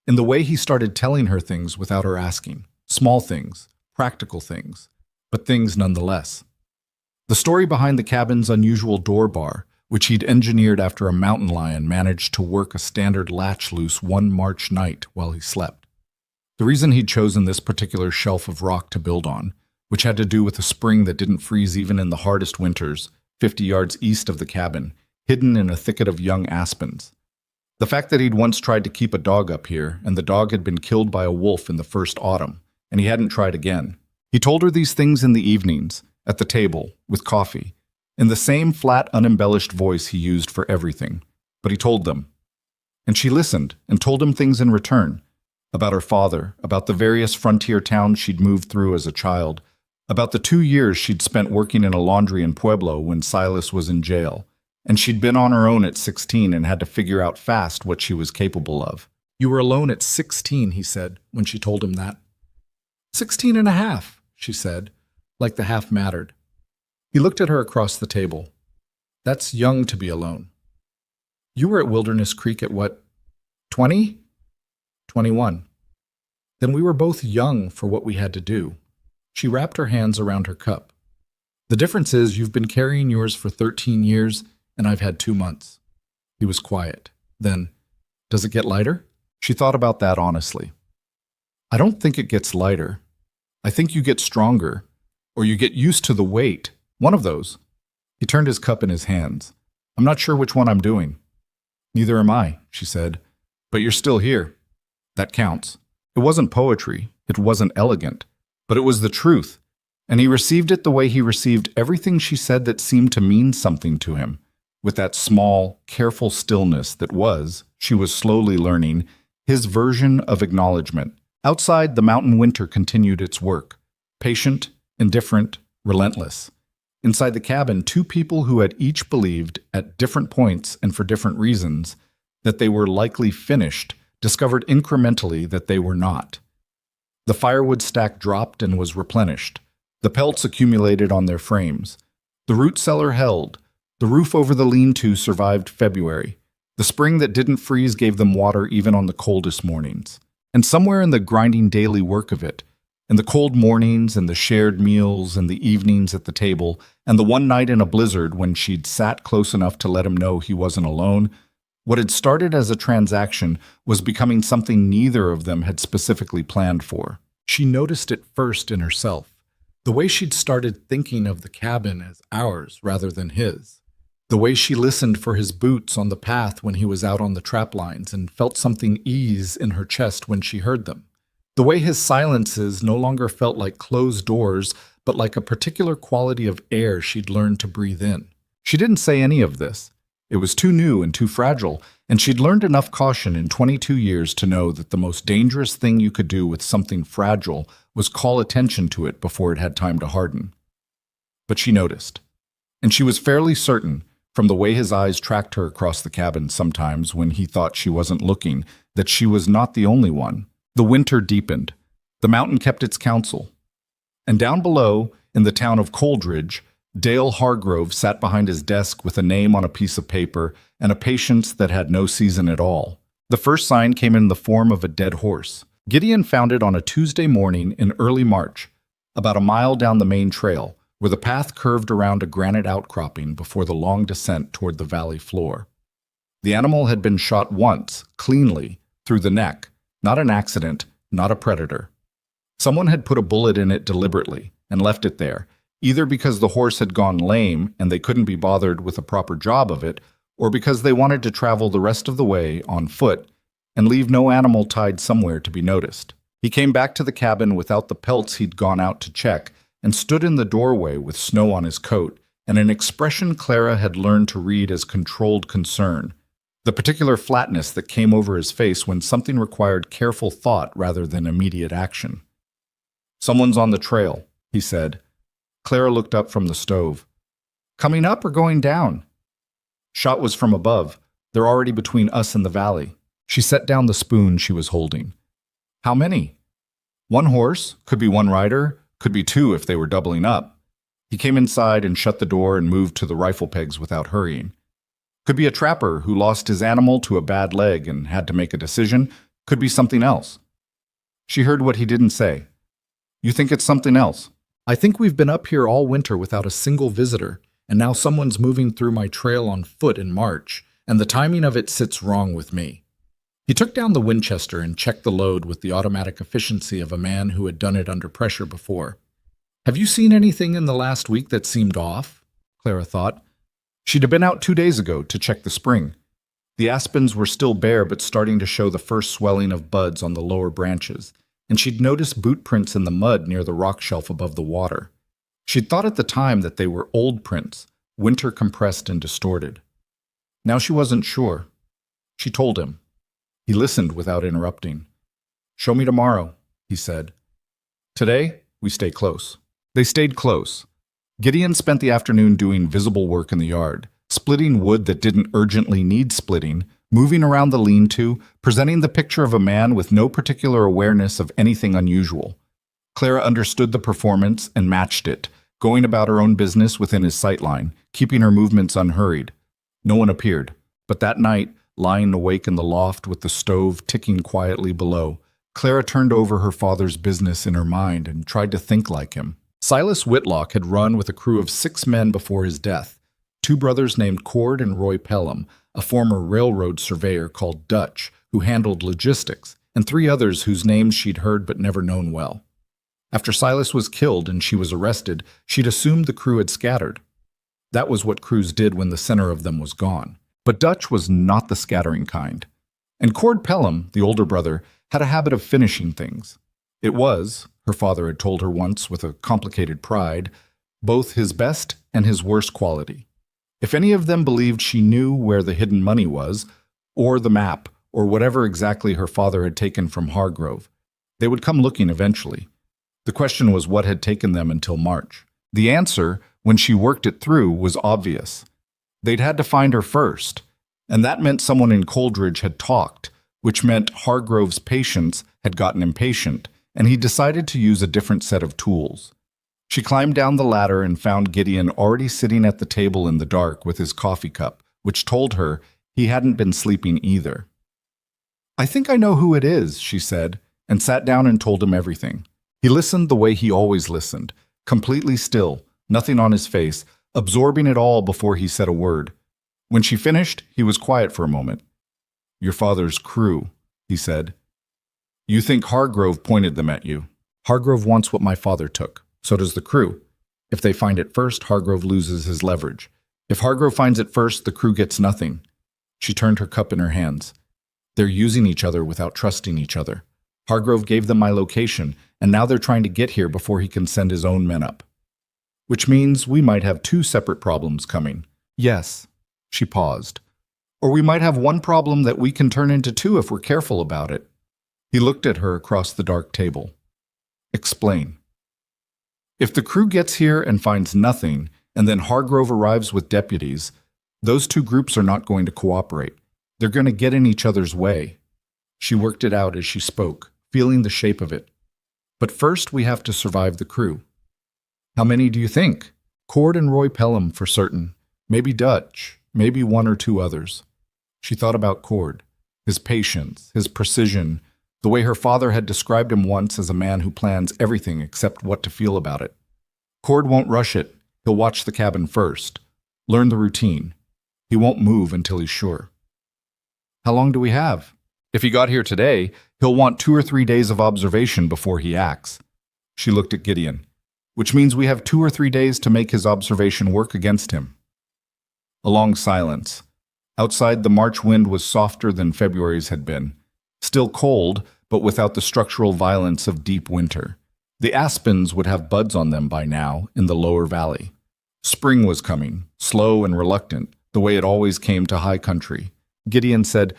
in the way he started telling her things without her asking. Small things, practical things, but things nonetheless. The story behind the cabin's unusual door bar, which he'd engineered after a mountain lion managed to work a standard latch loose one March night while he slept. The reason he'd chosen this particular shelf of rock to build on, which had to do with a spring that didn't freeze even in the hardest winters, 50 yards east of the cabin, hidden in a thicket of young aspens. The fact that he'd once tried to keep a dog up here, and the dog had been killed by a wolf in the first autumn, and he hadn't tried again. He told her these things in the evenings, at the table, with coffee, in the same flat, unembellished voice he used for everything. But he told them. And she listened, and told him things in return. About her father, about the various frontier towns she'd moved through as a child, about the 2 years she'd spent working in a laundry in Pueblo when Silas was in jail, and she'd been on her own at 16 and had to figure out fast what she was capable of. "You were alone at 16, he said, when she told him that. 16 and a half, she said, like the half mattered. He looked at her across the table. That's young to be alone. You were at Wilderness Creek at what, 20? 21. Then we were both young for what we had to do. She wrapped her hands around her cup. The difference is you've been carrying yours for 13 years, and I've had 2 months. He was quiet. Then, does it get lighter? She thought about that honestly. I don't think it gets lighter. I think you get stronger, or you get used to the weight. One of those. He turned his cup in his hands. I'm not sure which one I'm doing. Neither am I, she said. But you're still here. That counts. It wasn't poetry. It wasn't elegant. But it was the truth. And he received it the way he received everything she said that seemed to mean something to him, with that small, careful stillness that was, she was slowly learning, his version of acknowledgement. Outside, the mountain winter continued its work, patient, indifferent, relentless. Inside the cabin, 2 people who had each believed, at different points and for different reasons, that they were likely finished, discovered incrementally that they were not. The firewood stack dropped and was replenished. The pelts accumulated on their frames. The root cellar held. The roof over the lean-to survived February. The spring that didn't freeze gave them water even on the coldest mornings. And somewhere in the grinding daily work of it, in the cold mornings and the shared meals and the evenings at the table, and the one night in a blizzard when she'd sat close enough to let him know he wasn't alone, what had started as a transaction was becoming something neither of them had specifically planned for. She noticed it first in herself, the way she'd started thinking of the cabin as ours rather than his, the way she listened for his boots on the path when he was out on the trap lines and felt something ease in her chest when she heard them, the way his silences no longer felt like closed doors but like a particular quality of air she'd learned to breathe in. She didn't say any of this. It was too new and too fragile, and she'd learned enough caution in 22 years to know that the most dangerous thing you could do with something fragile was call attention to it before it had time to harden. But she noticed, and she was fairly certain, from the way his eyes tracked her across the cabin sometimes when he thought she wasn't looking, that she was not the only one. The winter deepened. The mountain kept its counsel. And down below, in the town of Coldridge, Dale Hargrove sat behind his desk with a name on a piece of paper and a patience that had no season at all. The first sign came in the form of a dead horse. Gideon found it on a Tuesday morning in early March, about a mile down the main trail, where the path curved around a granite outcropping before the long descent toward the valley floor. The animal had been shot once, cleanly, through the neck, not an accident, not a predator. Someone had put a bullet in it deliberately and left it there, either because the horse had gone lame and they couldn't be bothered with a proper job of it, or because they wanted to travel the rest of the way on foot and leave no animal tied somewhere to be noticed. He came back to the cabin without the pelts he'd gone out to check and stood in the doorway with snow on his coat and an expression Clara had learned to read as controlled concern, the particular flatness that came over his face when something required careful thought rather than immediate action. Someone's on the trail, he said. Clara looked up from the stove. Coming up or going down? Shot was from above. They're already between us and the valley. She set down the spoon she was holding. How many? 1 horse, could be 1 rider, could be 2 if they were doubling up. He came inside and shut the door and moved to the rifle pegs without hurrying. Could be a trapper who lost his animal to a bad leg and had to make a decision. Could be something else. She heard what he didn't say. You think it's something else? I think we've been up here all winter without a single visitor, and now someone's moving through my trail on foot in March, and the timing of it sits wrong with me. He took down the Winchester and checked the load with the automatic efficiency of a man who had done it under pressure before. Have you seen anything in the last week that seemed off? Clara thought. She'd have been out 2 days ago to check the spring. The aspens were still bare but starting to show the first swelling of buds on the lower branches, and she'd noticed boot prints in the mud near the rock shelf above the water. She'd thought at the time that they were old prints, winter compressed and distorted. Now she wasn't sure. She told him. He listened without interrupting. Show me tomorrow, he said. Today, we stay close. They stayed close. Gideon spent the afternoon doing visible work in the yard, splitting wood that didn't urgently need splitting, moving around the lean-to, presenting the picture of a man with no particular awareness of anything unusual. Clara understood the performance and matched it, going about her own business within his sightline, keeping her movements unhurried. No one appeared, but that night, lying awake in the loft with the stove ticking quietly below, Clara turned over her father's business in her mind and tried to think like him. Silas Whitlock had run with a crew of 6 men before his death, 2 brothers named Cord and Roy Pelham, a former railroad surveyor called Dutch, who handled logistics, and 3 others whose names she'd heard but never known well. After Silas was killed and she was arrested, she'd assumed the crew had scattered. That was what crews did when the center of them was gone. But Dutch was not the scattering kind. And Cord Pelham, the older brother, had a habit of finishing things. It was, her father had told her once with a complicated pride, both his best and his worst quality. If any of them believed she knew where the hidden money was, or the map, or whatever exactly her father had taken from Hargrove, they would come looking eventually. The question was what had taken them until March. The answer, when she worked it through, was obvious. They'd had to find her first, and that meant someone in Coldridge had talked, which meant Hargrove's patience had gotten impatient, and he decided to use a different set of tools. She climbed down the ladder and found Gideon already sitting at the table in the dark with his coffee cup, which told her he hadn't been sleeping either. I think I know who it is, she said, and sat down and told him everything. He listened the way he always listened, completely still, nothing on his face, absorbing it all before he said a word. When she finished, he was quiet for a moment. Your father's crew, he said. You think Hargrove pointed them at you. Hargrove wants what my father took. So does the crew. If they find it first, Hargrove loses his leverage. If Hargrove finds it first, the crew gets nothing. She turned her cup in her hands. They're using each other without trusting each other. Hargrove gave them my location, and now they're trying to get here before he can send his own men up. Which means we might have 2 separate problems coming. Yes. She paused. Or we might have one problem that we can turn into 2 if we're careful about it. He looked at her across the dark table. Explain. If the crew gets here and finds nothing, and then Hargrove arrives with deputies, those 2 groups are not going to cooperate. They're going to get in each other's way. She worked it out as she spoke, feeling the shape of it. But first we have to survive the crew. How many do you think? Cord and Roy Pelham for certain. Maybe Dutch. Maybe 1 or 2 others. She thought about Cord, his patience, his precision, the way her father had described him once as a man who plans everything except what to feel about it. Cord won't rush it. He'll watch the cabin first. Learn the routine. He won't move until he's sure. How long do we have? If he got here today, he'll want 2 or 3 days of observation before he acts. She looked at Gideon, which means we have 2 or 3 days to make his observation work against him. A long silence. Outside, the March wind was softer than February's had been. Still cold, but without the structural violence of deep winter. The aspens would have buds on them by now in the lower valley. Spring was coming, slow and reluctant, the way it always came to high country. Gideon said,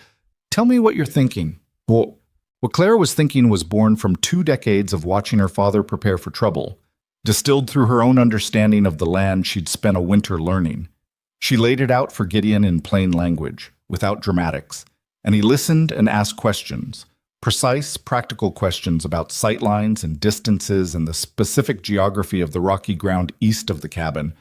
Tell me what you're thinking. Well, what Clara was thinking was born from 2 decades of watching her father prepare for trouble, distilled through her own understanding of the land she'd spent a winter learning. She laid it out for Gideon in plain language, without dramatics, and he listened and asked questions, Precise, practical questions about sightlines and distances and the specific geography of the rocky ground east of the cabin.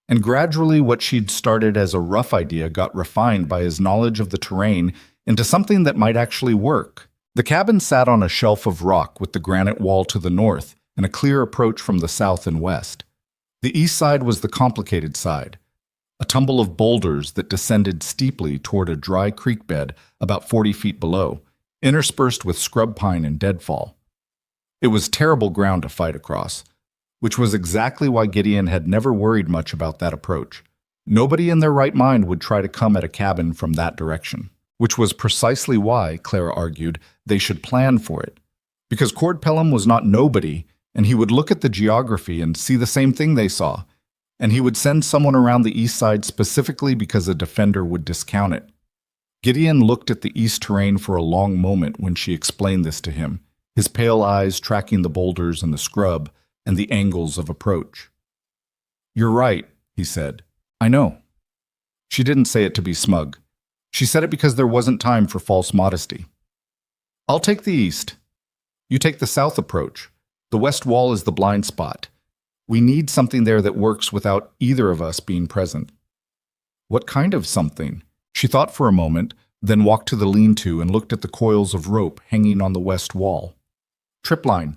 And gradually, what she'd started as a rough idea got refined by his knowledge of the terrain into something that might actually work. The cabin sat on a shelf of rock with the granite wall to the north and a clear approach from the south and west. The east side was the complicated side, a tumble of boulders that descended steeply toward a dry creek bed about 40 feet below, interspersed with scrub pine and deadfall. It was terrible ground to fight across, which was exactly why Gideon had never worried much about that approach. Nobody in their right mind would try to come at a cabin from that direction, which was precisely why, Clara argued, they should plan for it. Because Cord Pelham was not nobody, and he would look at the geography and see the same thing they saw, and he would send someone around the east side specifically because a defender would discount it. Gideon looked at the east terrain for a long moment when she explained this to him, his pale eyes tracking the boulders and the scrub and the angles of approach. "You're right," he said. "I know." She didn't say it to be smug. She said it because there wasn't time for false modesty. "I'll take the east. You take the south approach. The west wall is the blind spot. We need something there that works without either of us being present." "What kind of something?" She thought for a moment, then walked to the lean-to and looked at the coils of rope hanging on the west wall. "Tripline,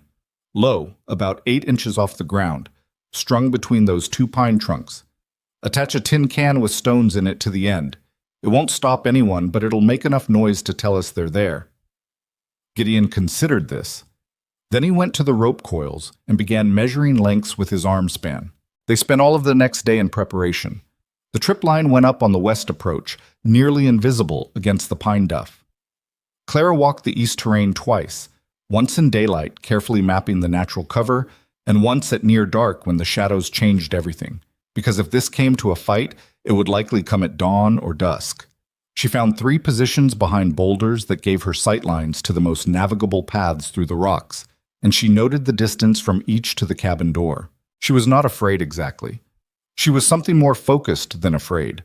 low, about 8 inches off the ground, strung between those 2 pine trunks. Attach a tin can with stones in it to the end. It won't stop anyone, but it'll make enough noise to tell us they're there." Gideon considered this. Then he went to the rope coils and began measuring lengths with his arm span. They spent all of the next day in preparation. The trip line went up on the west approach, nearly invisible against the pine duff. Clara walked the east terrain twice, once in daylight, carefully mapping the natural cover, and once at near dark when the shadows changed everything, because if this came to a fight, it would likely come at dawn or dusk. She found 3 positions behind boulders that gave her sightlines to the most navigable paths through the rocks, and she noted the distance from each to the cabin door. She was not afraid exactly. She was something more focused than afraid,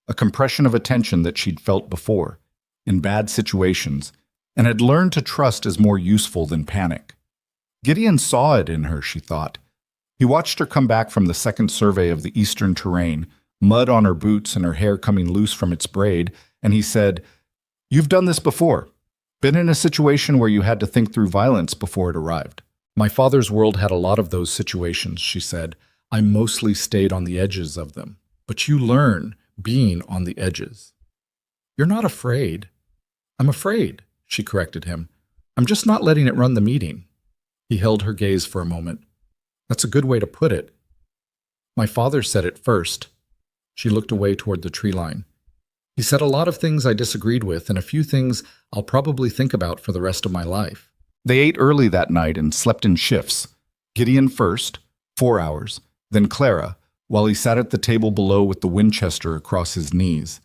a compression of attention that she'd felt before, in bad situations, and had learned to trust as more useful than panic. Gideon saw it in her, she thought. He watched her come back from the second survey of the eastern terrain, mud on her boots and her hair coming loose from its braid, and he said, "You've done this before. Been in a situation where you had to think through violence before it arrived." "My father's world had a lot of those situations," she said. "I mostly stayed on the edges of them. But you learn being on the edges." "You're not afraid." "I'm afraid," she corrected him. "I'm just not letting it run the meeting." He held her gaze for a moment. "That's a good way to put it." "My father said it first." She looked away toward the tree line. "He said a lot of things I disagreed with and a few things I'll probably think about for the rest of my life." They ate early that night and slept in shifts. Gideon first, 4 hours, then Clara, while he sat at the table below with the Winchester across his knees.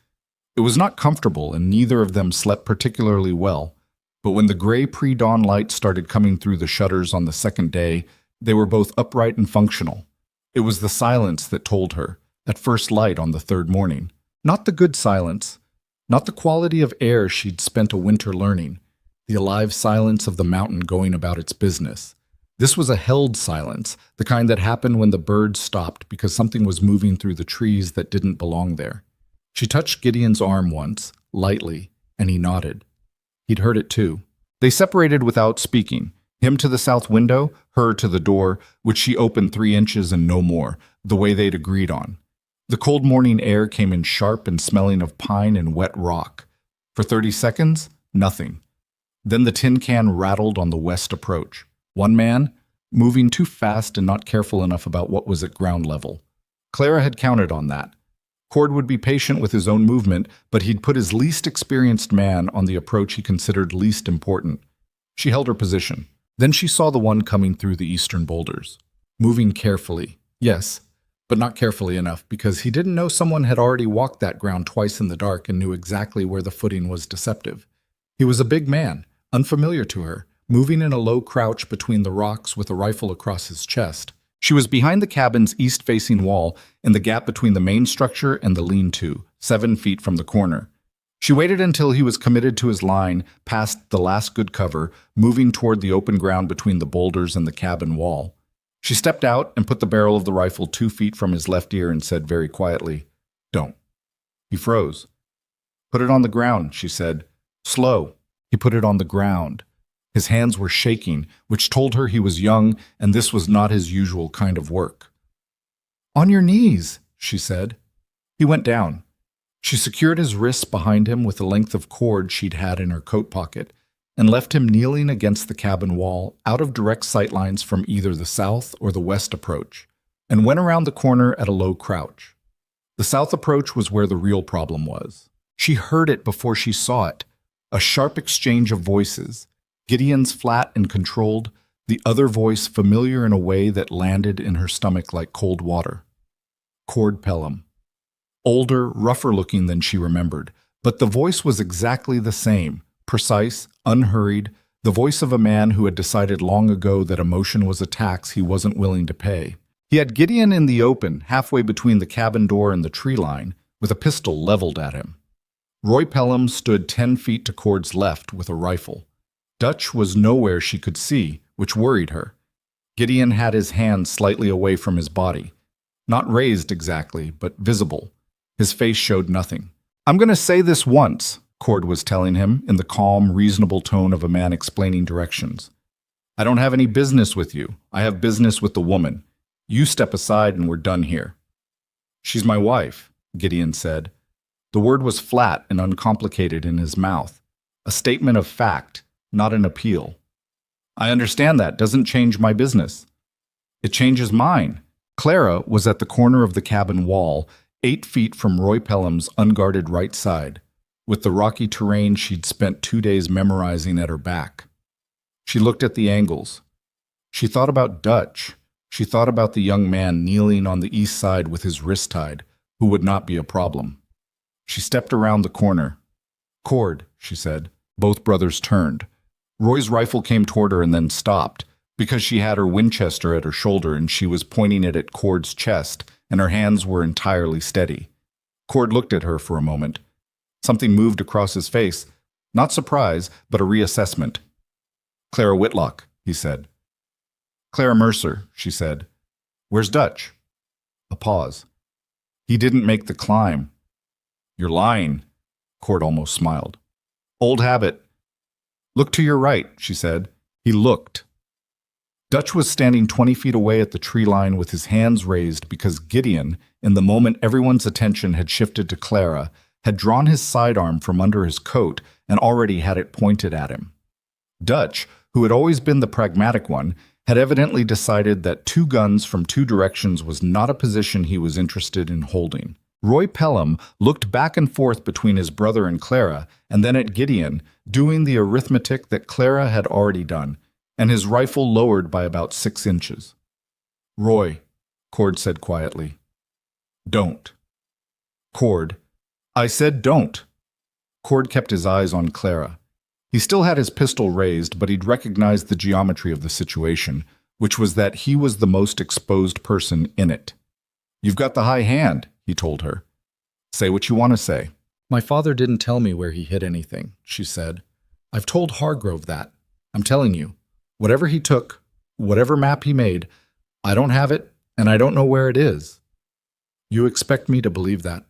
It was not comfortable, and neither of them slept particularly well, but when the gray pre-dawn light started coming through the shutters on the second day, they were both upright and functional. It was the silence that told her, at first light on the third morning. Not the good silence, not the quality of air she'd spent a winter learning, the alive silence of the mountain going about its business. This was a held silence, the kind that happened when the birds stopped because something was moving through the trees that didn't belong there. She touched Gideon's arm once, lightly, and he nodded. He'd heard it too. They separated without speaking, him to the south window, her to the door, which she opened 3 inches and no more, the way they'd agreed on. The cold morning air came in sharp and smelling of pine and wet rock. For 30 seconds, nothing. Then the tin can rattled on the west approach. One man, moving too fast and not careful enough about what was at ground level. Clara had counted on that. Cord would be patient with his own movement, but he'd put his least experienced man on the approach he considered least important. She held her position. Then she saw the one coming through the eastern boulders. Moving carefully, yes, but not carefully enough, because he didn't know someone had already walked that ground twice in the dark and knew exactly where the footing was deceptive. He was a big man, unfamiliar to her, moving in a low crouch between the rocks with a rifle across his chest. She was behind the cabin's east-facing wall, in the gap between the main structure and the lean-to, 7 feet from the corner. She waited until he was committed to his line, past the last good cover, moving toward the open ground between the boulders and the cabin wall. She stepped out and put the barrel of the rifle 2 feet from his left ear and said very quietly, "Don't." He froze. "Put it on the ground," she said. "Slow." He put it on the ground. His hands were shaking, which told her he was young and this was not his usual kind of work. "On your knees," she said. He went down. She secured his wrists behind him with a length of cord she'd had in her coat pocket and left him kneeling against the cabin wall, out of direct sight lines from either the south or the west approach, and went around the corner at a low crouch. The south approach was where the real problem was. She heard it before she saw it, a sharp exchange of voices, Gideon's flat and controlled, the other voice familiar in a way that landed in her stomach like cold water. Cord Pelham. Older, rougher looking than she remembered, but the voice was exactly the same, precise, unhurried, the voice of a man who had decided long ago that emotion was a tax he wasn't willing to pay. He had Gideon in the open, halfway between the cabin door and the tree line, with a pistol leveled at him. Roy Pelham stood 10 feet to Cord's left with a rifle. Dutch was nowhere she could see, which worried her. Gideon had his hand slightly away from his body. Not raised exactly, but visible. His face showed nothing. "I'm going to say this once," Cord was telling him in the calm, reasonable tone of a man explaining directions. "I don't have any business with you. I have business with the woman. You step aside and we're done here." "She's my wife," Gideon said. The word was flat and uncomplicated in his mouth. A statement of fact, not an appeal. "I understand that. Doesn't change my business." "It changes mine." Clara was at the corner of the cabin wall, 8 feet from Roy Pelham's unguarded right side, with the rocky terrain she'd spent 2 days memorizing at her back. She looked at the angles. She thought about Dutch. She thought about the young man kneeling on the east side with his wrist tied, who would not be a problem. She stepped around the corner. "Cord," she said. Both brothers turned. Roy's rifle came toward her and then stopped, because she had her Winchester at her shoulder and she was pointing it at Cord's chest, and her hands were entirely steady. Cord looked at her for a moment. Something moved across his face, not surprise, but a reassessment. "Clara Whitlock," he said. "Clara Mercer," she said. "Where's Dutch?" A pause. "He didn't make the climb." "You're lying." Cord almost smiled. "Old habit." "Look to your right," she said. He looked. Dutch was standing 20 feet away at the tree line with his hands raised because Gideon, in the moment everyone's attention had shifted to Clara, had drawn his sidearm from under his coat and already had it pointed at him. Dutch, who had always been the pragmatic one, had evidently decided that 2 guns from 2 directions was not a position he was interested in holding. Roy Pelham looked back and forth between his brother and Clara, and then at Gideon, doing the arithmetic that Clara had already done, and his rifle lowered by about 6 inches. "Roy," Cord said quietly. "Don't." "Cord." "I said don't." Cord kept his eyes on Clara. He still had his pistol raised, but he'd recognized the geometry of the situation, which was that he was the most exposed person in it. "You've got the high hand," he told her. "Say what you want to say." "My father didn't tell me where he hid anything," she said. "I've told Hargrove that. I'm telling you. Whatever he took, whatever map he made, I don't have it, and I don't know where it is." "You expect me to believe that?"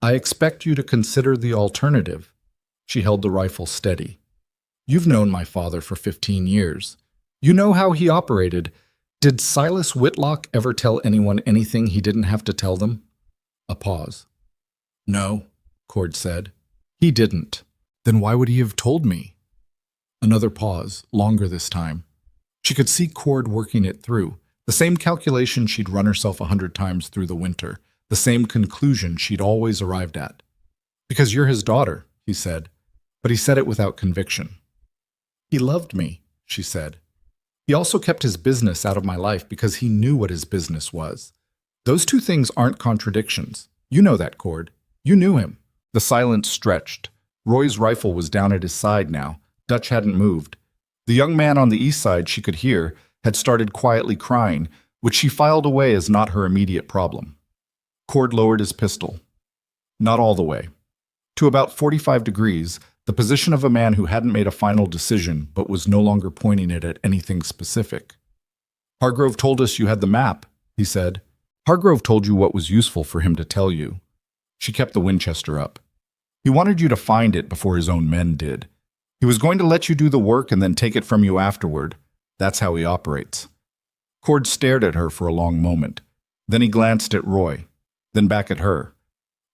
"I expect you to consider the alternative." She held the rifle steady. "You've known my father for 15 years. You know how he operated. Did Silas Whitlock ever tell anyone anything he didn't have to tell them?" A pause. "No," Cord said. "He didn't." "Then why would he have told me?" Another pause, longer this time. She could see Cord working it through, the same calculation she'd run herself 100 times through the winter, the same conclusion she'd always arrived at. "Because you're his daughter," he said, but he said it without conviction. "He loved me," she said. "He also kept his business out of my life because he knew what his business was. Those 2 things aren't contradictions. You know that, Cord. You knew him." The silence stretched. Roy's rifle was down at his side now. Dutch hadn't moved. The young man on the east side, she could hear, had started quietly crying, which she filed away as not her immediate problem. Cord lowered his pistol. "Not all the way." to about 45 degrees, the position of a man who hadn't made a final decision but was no longer pointing it at anything specific. "Hargrove told us you had the map," he said. "Hargrove told you what was useful for him to tell you." She kept the Winchester up. "He wanted you to find it before his own men did. He was going to let you do the work and then take it from you afterward. That's how he operates." Cord stared at her for a long moment. Then he glanced at Roy, then back at her.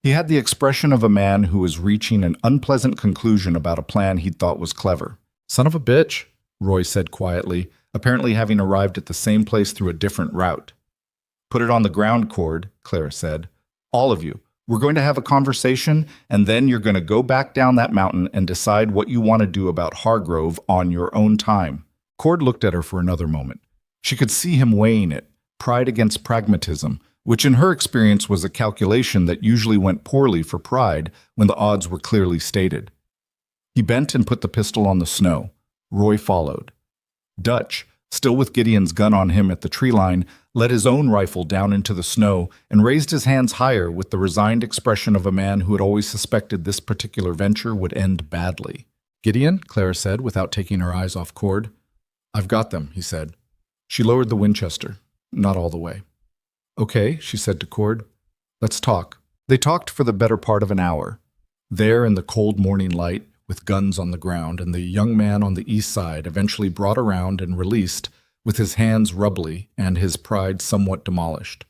He had the expression of a man who was reaching an unpleasant conclusion about a plan he'd thought was clever. "Son of a bitch," Roy said quietly, apparently having arrived at the same place through a different route. "Put it on the ground, Cord," Clara said. "All of you. We're going to have a conversation, and then you're going to go back down that mountain and decide what you want to do about Hargrove on your own time." Cord looked at her for another moment. She could see him weighing it, pride against pragmatism, which in her experience was a calculation that usually went poorly for pride when the odds were clearly stated. He bent and put the pistol on the snow. Roy followed. Dutch, still with Gideon's gun on him at the tree line, let his own rifle down into the snow and raised his hands higher with the resigned expression of a man who had always suspected this particular venture would end badly. "Gideon," Clara said, without taking her eyes off Cord. "I've got them," he said. She lowered the Winchester. Not all the way. "Okay," she said to Cord. "Let's talk." They talked for the better part of an hour. There in the cold morning light, with guns on the ground, and the young man on the east side eventually brought around and released, with his hands rubbly and his pride somewhat demolished.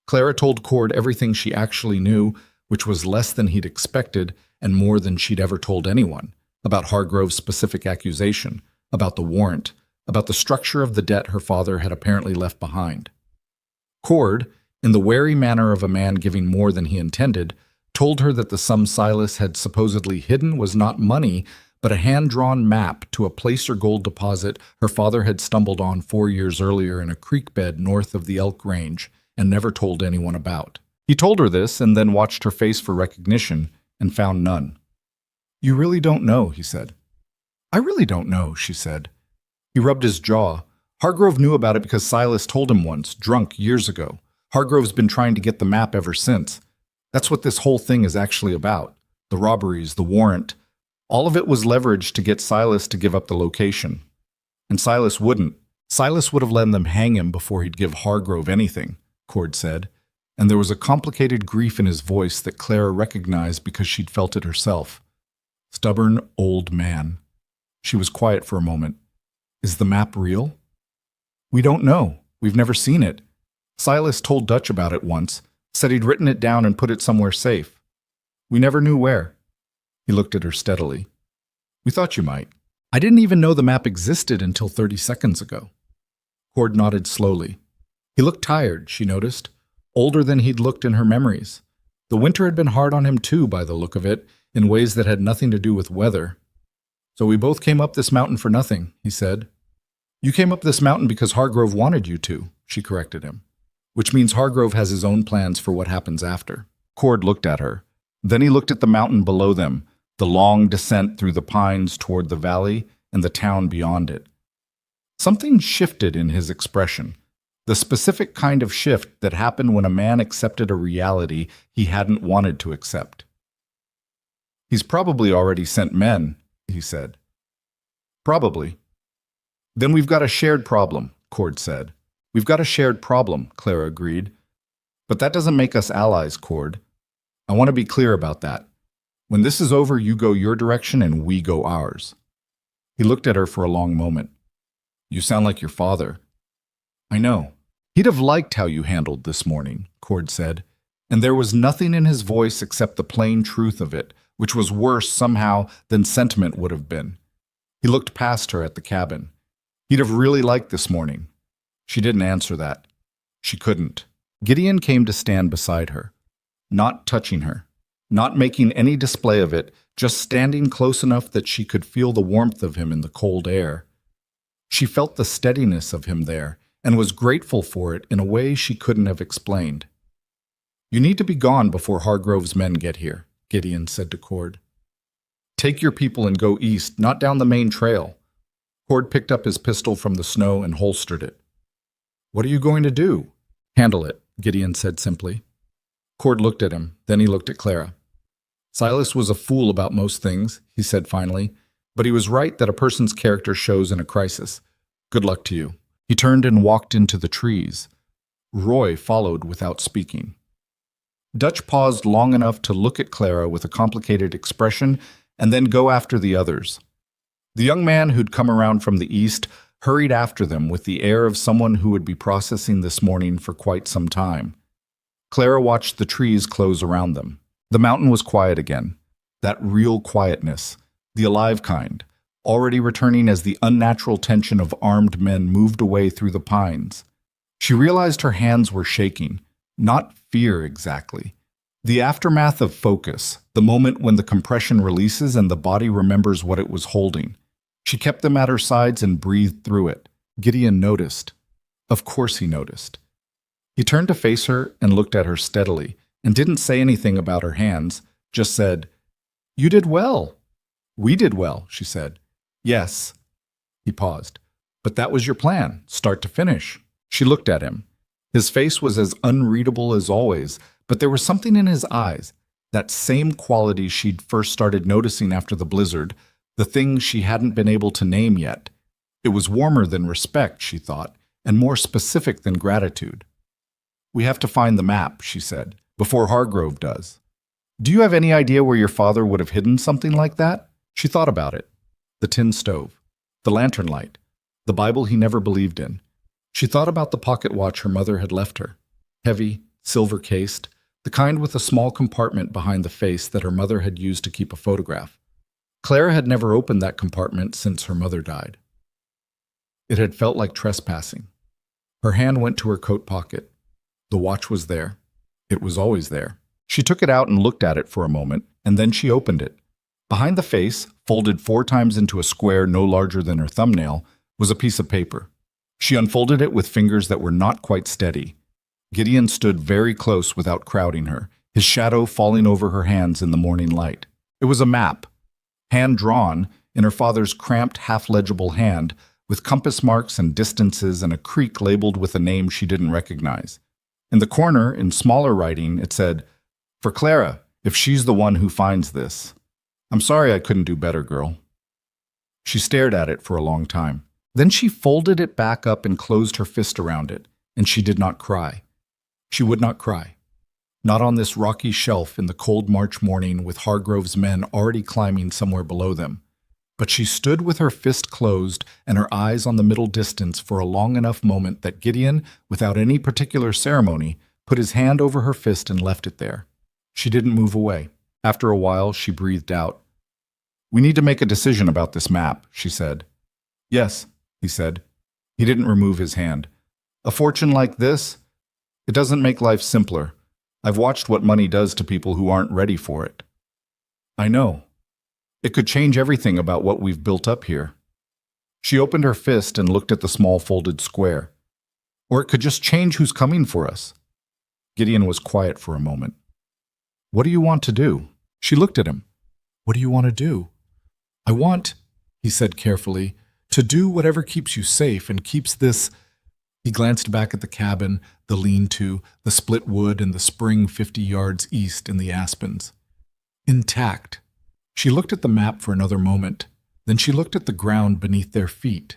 Clara told Cord everything she actually knew, which was less than he'd expected and more than she'd ever told anyone, about Hargrove's specific accusation, about the warrant, about the structure of the debt her father had apparently left behind. Cord, in the wary manner of a man giving more than he intended, told her that the sum Silas had supposedly hidden was not money, but a hand-drawn map to a placer gold deposit her father had stumbled on 4 years earlier in a creek bed north of the Elk Range and never told anyone about. He told her this and then watched her face for recognition and found none. "You really don't know," he said. "I really don't know," she said. He rubbed his jaw. Hargrove knew about it because Silas told him once, drunk years ago. Hargrove's been trying to get the map ever since. That's what this whole thing is actually about. The robberies, the warrant. All of it was leveraged to get Silas to give up the location. And Silas wouldn't. Silas would have let them hang him before he'd give Hargrove anything, Cord said. And there was a complicated grief in his voice that Clara recognized because she'd felt it herself. Stubborn old man. She was quiet for a moment. "Is the map real?" "We don't know. We've never seen it. Silas told Dutch about it once, said he'd written it down and put it somewhere safe. We never knew where." He looked at her steadily. "We thought you might. I didn't even know the map existed until 30 seconds ago." Cord nodded slowly. He looked tired, she noticed, older than he'd looked in her memories. The winter had been hard on him too, by the look of it, in ways that had nothing to do with weather. "So we both came up this mountain for nothing," he said. "You came up this mountain because Hargrove wanted you to," she corrected him. "Which means Hargrove has his own plans for what happens after." Cord looked at her. Then he looked at the mountain below them, the long descent through the pines toward the valley and the town beyond it. Something shifted in his expression, the specific kind of shift that happened when a man accepted a reality he hadn't wanted to accept. "He's probably already sent men," he said. "Probably." "Then we've got a shared problem," Cord said. "We've got a shared problem," Clara agreed. "But that doesn't make us allies, Cord. I want to be clear about that. When this is over, you go your direction and we go ours." He looked at her for a long moment. "You sound like your father." "I know. He'd have liked how you handled this morning," Cord said, and there was nothing in his voice except the plain truth of it, which was worse somehow than sentiment would have been. He looked past her at the cabin. He'd have really liked this morning. She didn't answer that. She couldn't. Gideon came to stand beside her, not touching her, not making any display of it, just standing close enough that she could feel the warmth of him in the cold air. She felt the steadiness of him there, and was grateful for it in a way she couldn't have explained. "You need to be gone before Hargrove's men get here," Gideon said to Cord. "Take your people and go east, not down the main trail." Cord picked up his pistol from the snow and holstered it. "What are you going to do?" "Handle it," Gideon said simply. Cord looked at him, then he looked at Clara. Silas was a fool about most things, he said finally, but he was right that a person's character shows in a crisis. Good luck to you. He turned and walked into the trees. Roy followed without speaking. Dutch paused long enough to look at Clara with a complicated expression and then go after the others. The young man who'd come around from the east hurried after them with the air of someone who would be processing this morning for quite some time. Clara watched the trees close around them. The mountain was quiet again. That real quietness, the alive kind, already returning as the unnatural tension of armed men moved away through the pines. She realized her hands were shaking, not fear exactly. The aftermath of focus, the moment when the compression releases and the body remembers what it was holding. She kept them at her sides and breathed through it. Gideon noticed. Of course he noticed. He turned to face her and looked at her steadily, and didn't say anything about her hands, just said, "You did well." "We did well," she said. "Yes." He paused. "But that was your plan, start to finish." She looked at him. His face was as unreadable as always, but there was something in his eyes, that same quality she'd first started noticing after the blizzard, the thing she hadn't been able to name yet. It was warmer than respect, she thought, and more specific than gratitude. "We have to find the map," she said, "before Hargrove does." "Do you have any idea where your father would have hidden something like that?" She thought about it. The tin stove, the lantern light, the Bible he never believed in. She thought about the pocket watch her mother had left her. Heavy, silver-cased, the kind with a small compartment behind the face that her mother had used to keep a photograph. Clara had never opened that compartment since her mother died. It had felt like trespassing. Her hand went to her coat pocket. The watch was there. It was always there. She took it out and looked at it for a moment, and then she opened it. Behind the face, folded 4 times into a square no larger than her thumbnail, was a piece of paper. She unfolded it with fingers that were not quite steady. Gideon stood very close without crowding her, his shadow falling over her hands in the morning light. It was a map, hand-drawn in her father's cramped, half-legible hand, with compass marks and distances and a creek labeled with a name she didn't recognize. In the corner, in smaller writing, it said, "For Clara, if she's the one who finds this. I'm sorry I couldn't do better, girl." She stared at it for a long time. Then she folded it back up and closed her fist around it, and she did not cry. She would not cry. Not on this rocky shelf in the cold March morning with Hargrove's men already climbing somewhere below them. But she stood with her fist closed and her eyes on the middle distance for a long enough moment that Gideon, without any particular ceremony, put his hand over her fist and left it there. She didn't move away. After a while, she breathed out. "We need to make a decision about this map," she said. "Yes," he said. He didn't remove his hand. "A fortune like this? It doesn't make life simpler. I've watched what money does to people who aren't ready for it." "I know. It could change everything about what we've built up here." She opened her fist and looked at the small folded square. "Or it could just change who's coming for us." Gideon was quiet for a moment. "What do you want to do?" She looked at him. "What do you want to do?" "I want," he said carefully, "to do whatever keeps you safe and keeps this—" He glanced back at the cabin, the lean-to, the split wood, and the spring 50 yards east in the aspens. "Intact." She looked at the map for another moment. Then she looked at the ground beneath their feet.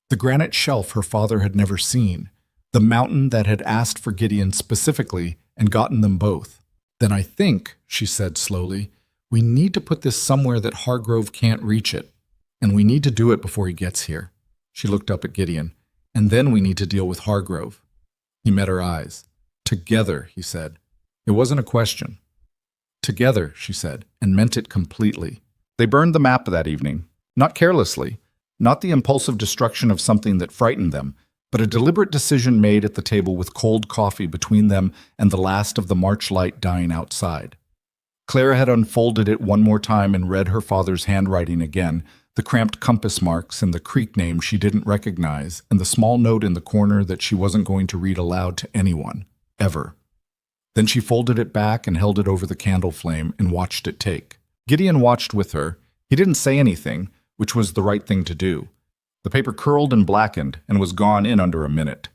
The granite shelf her father had never seen. The mountain that had asked for Gideon specifically and gotten them both. "Then I think," she said slowly, "we need to put this somewhere that Hargrove can't reach it. And we need to do it before he gets here." She looked up at Gideon. "And then we need to deal with Hargrove." He met her eyes. "Together," he said. It wasn't a question. "Together," she said, and meant it completely. They burned the map that evening. Not carelessly, not the impulsive destruction of something that frightened them, but a deliberate decision made at the table with cold coffee between them and the last of the March light dying outside. Clara had unfolded it one more time and read her father's handwriting again, the cramped compass marks and the creek name she didn't recognize, and the small note in the corner that she wasn't going to read aloud to anyone, ever. Then she folded it back and held it over the candle flame and watched it take. Gideon watched with her. He didn't say anything, which was the right thing to do. The paper curled and blackened and was gone in under a minute.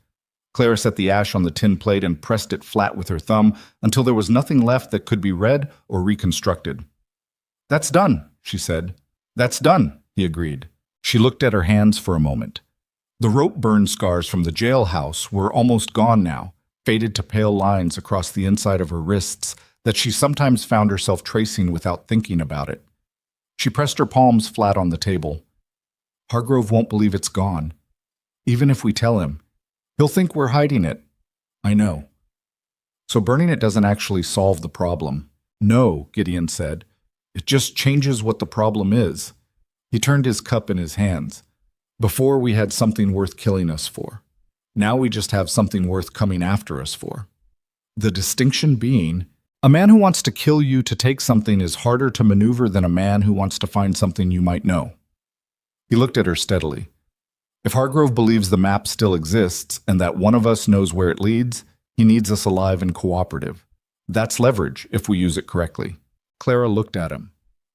Clara set the ash on the tin plate and pressed it flat with her thumb until there was nothing left that could be read or reconstructed. That's done, she said. That's done, he agreed. She looked at her hands for a moment. The rope burn scars from the jailhouse were almost gone now, faded to pale lines across the inside of her wrists that she sometimes found herself tracing without thinking about it. She pressed her palms flat on the table. Hargrove won't believe it's gone. Even if we tell him, he'll think we're hiding it. I know. So burning it doesn't actually solve the problem. No, Gideon said. It just changes what the problem is. He turned his cup in his hands. Before we had something worth killing us for. Now we just have something worth coming after us for. The distinction being, a man who wants to kill you to take something is harder to maneuver than a man who wants to find something you might know. He looked at her steadily. If Hargrove believes the map still exists and that one of us knows where it leads, he needs us alive and cooperative. That's leverage if we use it correctly. Clara looked at him.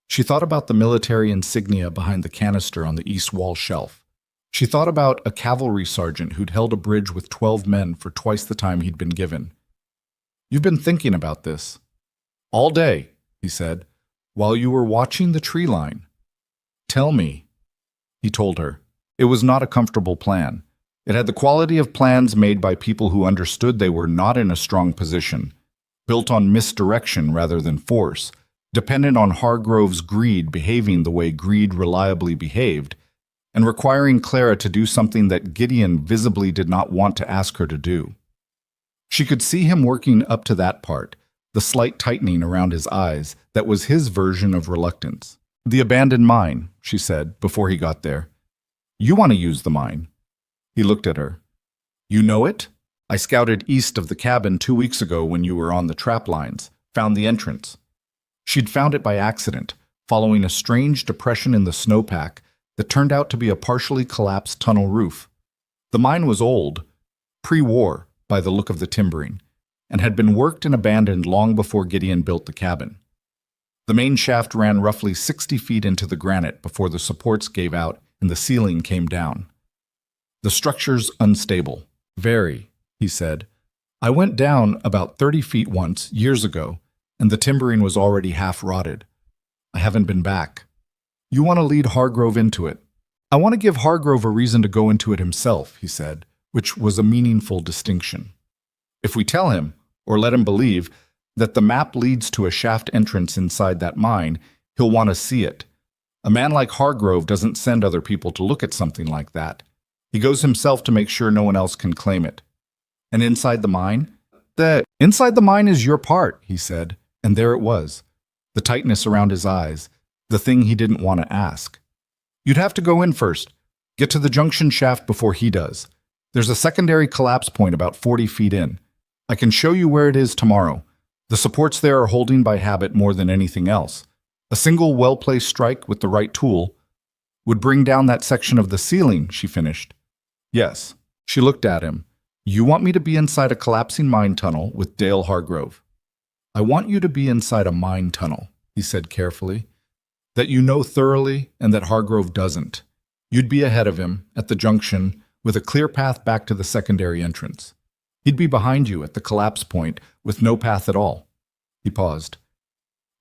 She thought about the military insignia behind the canister on the east wall shelf. She thought about a cavalry sergeant who'd held a bridge with 12 men for twice the time he'd been given. You've been thinking about this. All day, he said, while you were watching the tree line. Tell me, he told her. It was not a comfortable plan. It had the quality of plans made by people who understood they were not in a strong position, built on misdirection rather than force, dependent on Hargrove's greed behaving the way greed reliably behaved, and requiring Clara to do something that Gideon visibly did not want to ask her to do. She could see him working up to that part, the slight tightening around his eyes that was his version of reluctance. The abandoned mine, she said, before he got there. You want to use the mine. He looked at her. You know it? I scouted east of the cabin 2 weeks ago when you were on the trap lines, found the entrance. She'd found it by accident, following a strange depression in the snowpack that turned out to be a partially collapsed tunnel roof. The mine was old, pre-war by the look of the timbering, and had been worked and abandoned long before Gideon built the cabin. The main shaft ran roughly 60 feet into the granite before the supports gave out and the ceiling came down. The structure's unstable. Very, he said. I went down about 30 feet once, years ago, and the timbering was already half rotted. I haven't been back. You want to lead Hargrove into it. I want to give Hargrove a reason to go into it himself, he said, which was a meaningful distinction. If we tell him, or let him believe, that the map leads to a shaft entrance inside that mine, he'll want to see it. A man like Hargrove doesn't send other people to look at something like that. He goes himself to make sure no one else can claim it. And inside the mine? Inside the mine is your part, he said, and there it was. The tightness around his eyes, the thing he didn't want to ask. You'd have to go in first. Get to the junction shaft before he does. There's a secondary collapse point about 40 feet in. I can show you where it is tomorrow. The supports there are holding by habit more than anything else. A single well-placed strike with the right tool would bring down that section of the ceiling, she finished. Yes. She looked at him. You want me to be inside a collapsing mine tunnel with Dale Hargrove. I want you to be inside a mine tunnel, he said carefully, that you know thoroughly and that Hargrove doesn't. You'd be ahead of him at the junction with a clear path back to the secondary entrance. He'd be behind you at the collapse point with no path at all. He paused.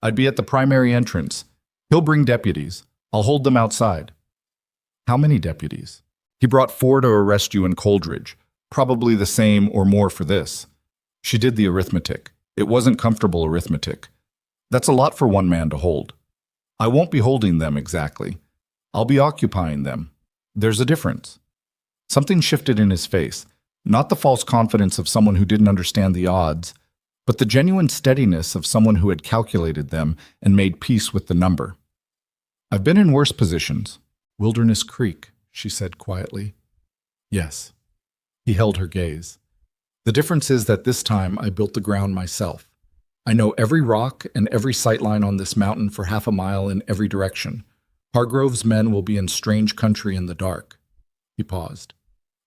I'd be at the primary entrance. He'll bring deputies. I'll hold them outside. How many deputies? He brought 4 to arrest you in Coldridge, probably the same or more for this. She did the arithmetic. It wasn't comfortable arithmetic. That's a lot for one man to hold. I won't be holding them exactly. I'll be occupying them. There's a difference. Something shifted in his face, not the false confidence of someone who didn't understand the odds, but the genuine steadiness of someone who had calculated them and made peace with the number. I've been in worse positions. Wilderness Creek, she said quietly. Yes. He held her gaze. The difference is that this time I built the ground myself. I know every rock and every sightline on this mountain for half a mile in every direction. Hargrove's men will be in strange country in the dark. He paused.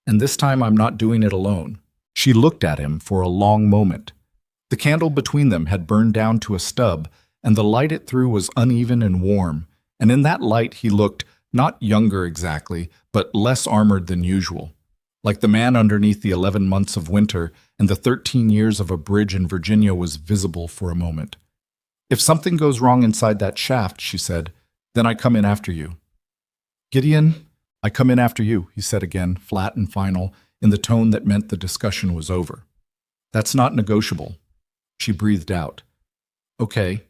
And this time I'm not doing it alone. She looked at him for a long moment. The candle between them had burned down to a stub, and the light it threw was uneven and warm, and in that light he looked not younger exactly, but less armored than usual, like the man underneath the 11 months of winter and the 13 years of a bridge in Virginia was visible for a moment. If something goes wrong inside that shaft, she said, then I come in after you. Gideon, I come in after you, he said again, flat and final, in the tone that meant the discussion was over. That's not negotiable. She breathed out. Okay.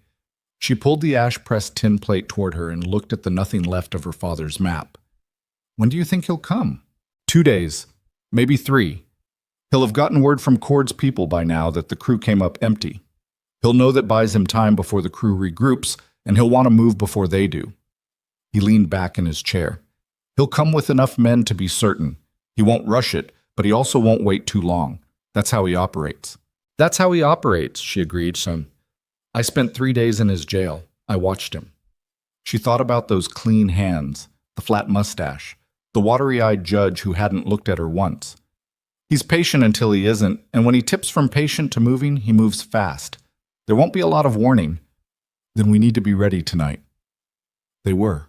She pulled the ash-pressed tin plate toward her and looked at the nothing left of her father's map. When do you think he'll come? 2 days. Maybe 3. He'll have gotten word from Cord's people by now that the crew came up empty. He'll know that buys him time before the crew regroups, and he'll want to move before they do. He leaned back in his chair. He'll come with enough men to be certain. He won't rush it, but he also won't wait too long. That's how he operates. That's how he operates, she agreed, son. I spent 3 days in his jail. I watched him. She thought about those clean hands, the flat mustache, the watery-eyed judge who hadn't looked at her once. He's patient until he isn't, and when he tips from patient to moving, he moves fast. There won't be a lot of warning. Then we need to be ready tonight. They were.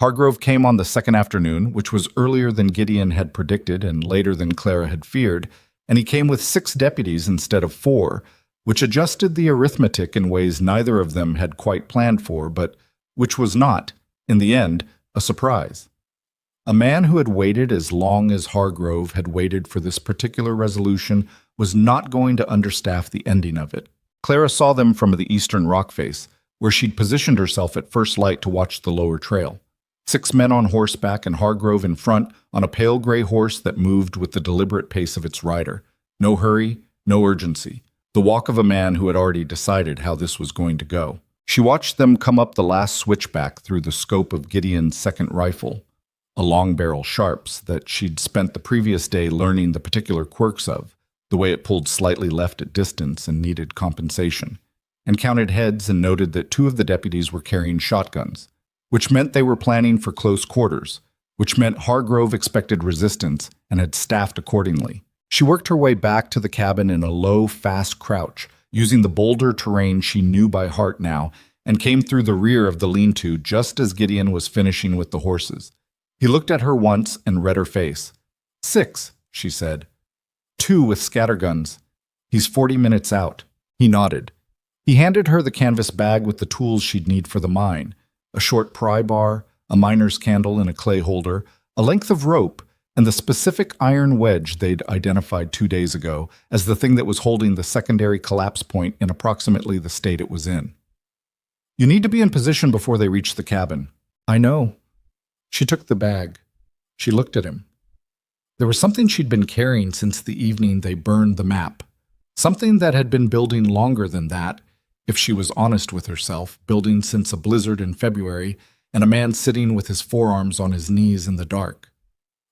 Hargrove came on the second afternoon, which was earlier than Gideon had predicted and later than Clara had feared, and he came with 6 deputies instead of 4, which adjusted the arithmetic in ways neither of them had quite planned for, but which was not, in the end, a surprise. A man who had waited as long as Hargrove had waited for this particular resolution was not going to understaff the ending of it. Clara saw them from the eastern rock face, where she'd positioned herself at first light to watch the lower trail. 6 men on horseback and Hargrove in front on a pale gray horse that moved with the deliberate pace of its rider. No hurry, no urgency. The walk of a man who had already decided how this was going to go. She watched them come up the last switchback through the scope of Gideon's second rifle, a long-barrel Sharps that she'd spent the previous day learning the particular quirks of, the way it pulled slightly left at distance and needed compensation, and counted heads and noted that 2 of the deputies were carrying shotguns, which meant they were planning for close quarters, which meant Hargrove expected resistance and had staffed accordingly. She worked her way back to the cabin in a low, fast crouch, using the boulder terrain she knew by heart now, and came through the rear of the lean-to just as Gideon was finishing with the horses. He looked at her once and read her face. 6, she said. 2 with scatterguns. He's 40 minutes out. He nodded. He handed her the canvas bag with the tools she'd need for the mine, a short pry bar, a miner's candle in a clay holder, a length of rope, and the specific iron wedge they'd identified 2 days ago as the thing that was holding the secondary collapse point in approximately the state it was in. You need to be in position before they reach the cabin. I know. She took the bag. She looked at him. There was something she'd been carrying since the evening they burned the map. Something that had been building longer than that, if she was honest with herself, building since a blizzard in February and a man sitting with his forearms on his knees in the dark.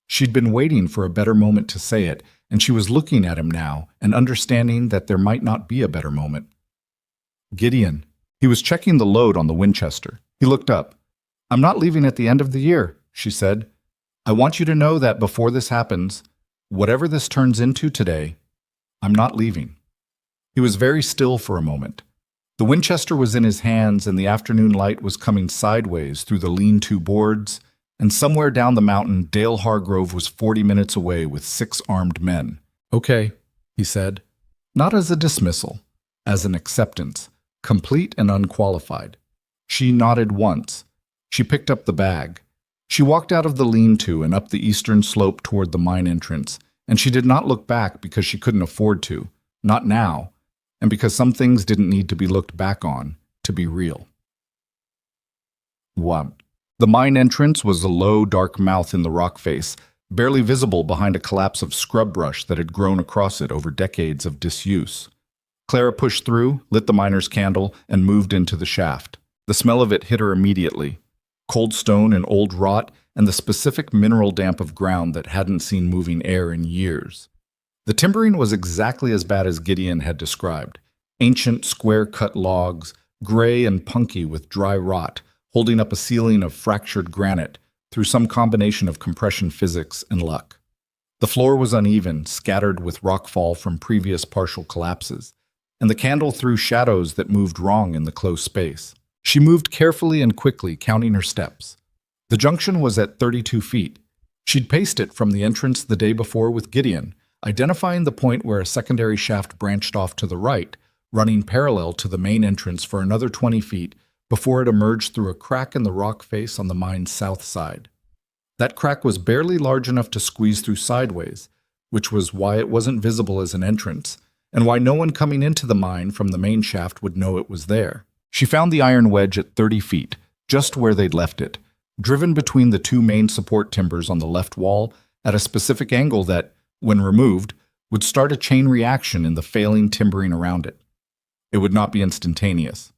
She'd been waiting for a better moment to say it, and she was looking at him now and understanding that there might not be a better moment. Gideon. He was checking the load on the Winchester. He looked up. I'm not leaving at the end of the year, she said. I want you to know that before this happens, whatever this turns into today, I'm not leaving. He was very still for a moment. The Winchester was in his hands and the afternoon light was coming sideways through the lean-to boards, and somewhere down the mountain, Dale Hargrove was 40 minutes away with 6 armed men. Okay, he said. Not as a dismissal, as an acceptance, complete and unqualified. She nodded once. She picked up the bag. She walked out of the lean-to and up the eastern slope toward the mine entrance, and she did not look back because she couldn't afford to, not now, and because some things didn't need to be looked back on to be real. 1. The mine entrance was a low, dark mouth in the rock face, barely visible behind a collapse of scrub brush that had grown across it over decades of disuse. Clara pushed through, lit the miner's candle, and moved into the shaft. The smell of it hit her immediately. Cold stone and old rot, and the specific mineral damp of ground that hadn't seen moving air in years. The timbering was exactly as bad as Gideon had described. Ancient, square-cut logs, gray and punky with dry rot, holding up a ceiling of fractured granite through some combination of compression physics and luck. The floor was uneven, scattered with rockfall from previous partial collapses, and the candle threw shadows that moved wrong in the close space. She moved carefully and quickly, counting her steps. The junction was at 32 feet. She'd paced it from the entrance the day before with Gideon, identifying the point where a secondary shaft branched off to the right, running parallel to the main entrance for another 20 feet before it emerged through a crack in the rock face on the mine's south side. That crack was barely large enough to squeeze through sideways, which was why it wasn't visible as an entrance, and why no one coming into the mine from the main shaft would know it was there. She found the iron wedge at 30 feet, just where they'd left it, driven between the two main support timbers on the left wall at a specific angle that, when removed, would start a chain reaction in the failing timbering around it. It would not be instantaneous.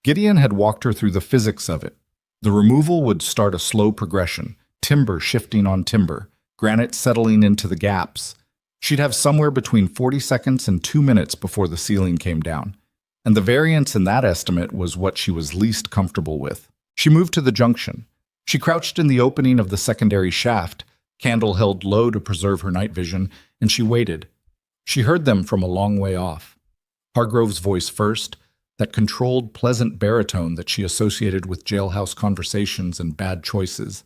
Gideon had walked her through the physics of it. The removal would start a slow progression, timber shifting on timber, granite settling into the gaps. She'd have somewhere between 40 seconds and 2 minutes before the ceiling came down, and the variance in that estimate was what she was least comfortable with. She moved to the junction. She crouched in the opening of the secondary shaft, candle held low to preserve her night vision, and she waited. She heard them from a long way off. Hargrove's voice first, that controlled, pleasant baritone that she associated with jailhouse conversations and bad choices.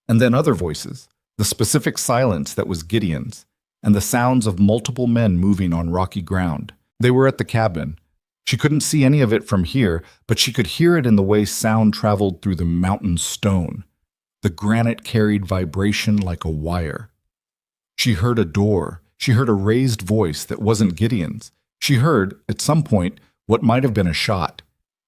And then other voices, the specific silence that was Gideon's, and the sounds of multiple men moving on rocky ground. They were at the cabin. She couldn't see any of it from here, but she could hear it in the way sound traveled through the mountain stone. The granite carried vibration like a wire. She heard a door. She heard a raised voice that wasn't Gideon's. She heard, at some point, what might have been a shot,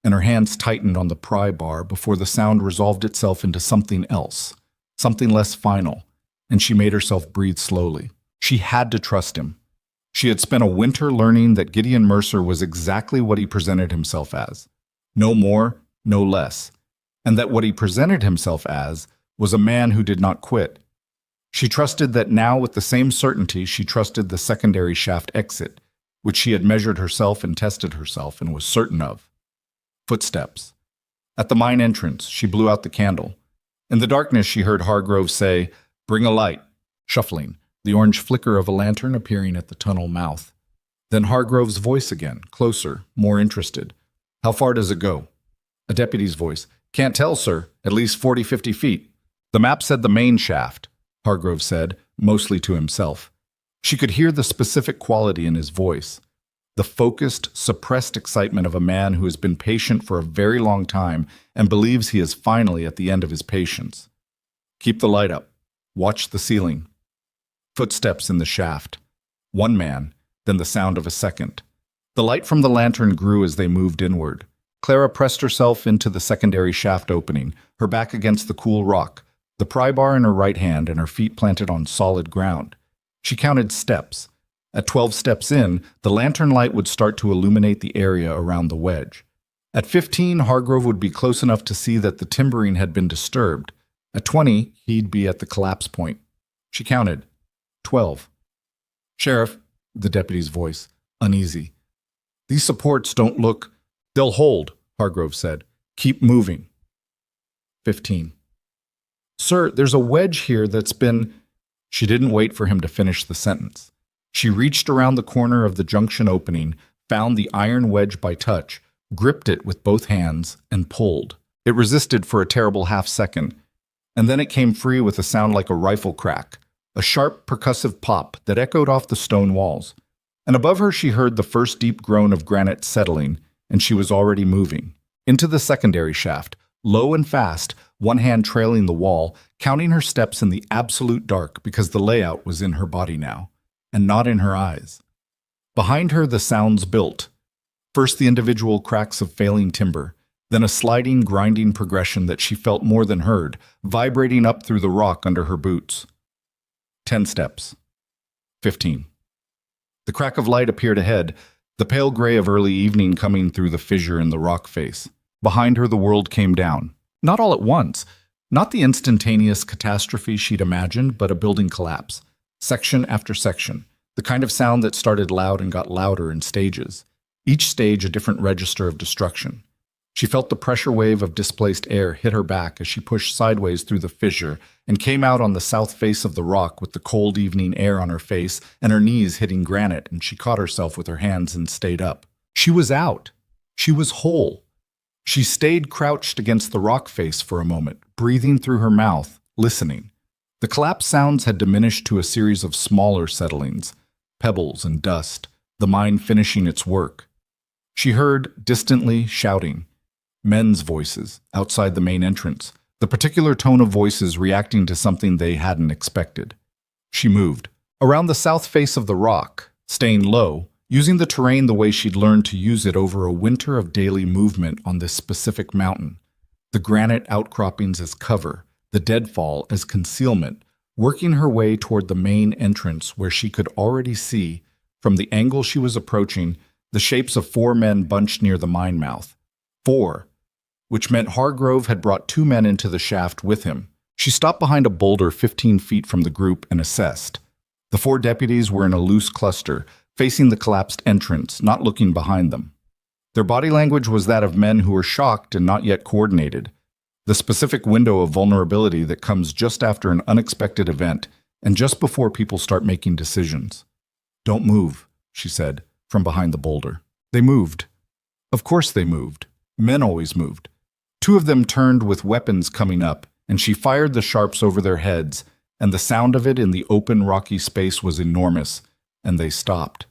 and her hands tightened on the pry bar before the sound resolved itself into something else, something less final, and she made herself breathe slowly. She had to trust him. She had spent a winter learning that Gideon Mercer was exactly what he presented himself as. No more, no less. And that what he presented himself as was a man who did not quit. She trusted that now with the same certainty she trusted the secondary shaft exit, which she had measured herself and tested herself and was certain of. Footsteps. At the mine entrance, she blew out the candle. In the darkness, she heard Hargrove say, "Bring a light," shuffling, the orange flicker of a lantern appearing at the tunnel mouth. Then Hargrove's voice again, closer, more interested. "How far does it go?" A deputy's voice. "Can't tell, sir. At least 40, 50 feet. The map said the main shaft," Hargrove said, mostly to himself. She could hear the specific quality in his voice. The focused, suppressed excitement of a man who has been patient for a very long time and believes he is finally at the end of his patience. "Keep the light up. Watch the ceiling." Footsteps in the shaft. One man, then the sound of a second. The light from the lantern grew as they moved inward. Clara pressed herself into the secondary shaft opening, her back against the cool rock, the pry bar in her right hand and her feet planted on solid ground. She counted steps. At 12 steps in, the lantern light would start to illuminate the area around the wedge. At 15, Hargrove would be close enough to see that the timbering had been disturbed. At 20, he'd be at the collapse point. She counted. 12. "Sheriff," the deputy's voice, uneasy. "These supports don't look—" "They'll hold," Hargrove said. "Keep moving." 15. "Sir, there's a wedge here that's been—" She didn't wait for him to finish the sentence. She reached around the corner of the junction opening, found the iron wedge by touch, gripped it with both hands, and pulled. It resisted for a terrible half-second, and then it came free with a sound like a rifle crack, a sharp, percussive pop that echoed off the stone walls. And above her she heard the first deep groan of granite settling, and she was already moving. Into the secondary shaft, low and fast, one hand trailing the wall, counting her steps in the absolute dark because the layout was in her body now, and not in her eyes. Behind her the sounds built. First the individual cracks of failing timber, then a sliding, grinding progression that she felt more than heard, vibrating up through the rock under her boots. 10 steps. 15. The crack of light appeared ahead, the pale gray of early evening coming through the fissure in the rock face. Behind her the world came down. Not all at once. Not the instantaneous catastrophe she'd imagined, but a building collapse. Section after section. The kind of sound that started loud and got louder in stages. Each stage a different register of destruction. She felt the pressure wave of displaced air hit her back as she pushed sideways through the fissure and came out on the south face of the rock with the cold evening air on her face and her knees hitting granite, and she caught herself with her hands and stayed up. She was out. She was whole. She stayed crouched against the rock face for a moment, breathing through her mouth, listening. The collapse sounds had diminished to a series of smaller settlings, pebbles and dust, the mine finishing its work. She heard, distantly, shouting. Men's voices, outside the main entrance, the particular tone of voices reacting to something they hadn't expected. She moved. Around the south face of the rock, staying low, using the terrain the way she'd learned to use it over a winter of daily movement on this specific mountain. The granite outcroppings as cover, the deadfall as concealment, working her way toward the main entrance where she could already see, from the angle she was approaching, the shapes of 4 men bunched near the mine mouth. 4, which meant Hargrove had brought 2 men into the shaft with him. She stopped behind a boulder 15 feet from the group and assessed. The 4 deputies were in a loose cluster, facing the collapsed entrance, not looking behind them. Their body language was that of men who were shocked and not yet coordinated, the specific window of vulnerability that comes just after an unexpected event and just before people start making decisions. "Don't move," she said, from behind the boulder. They moved. Of course they moved. Men always moved. 2 of them turned with weapons coming up, and she fired the sharps over their heads, and the sound of it in the open, rocky space was enormous, and they stopped.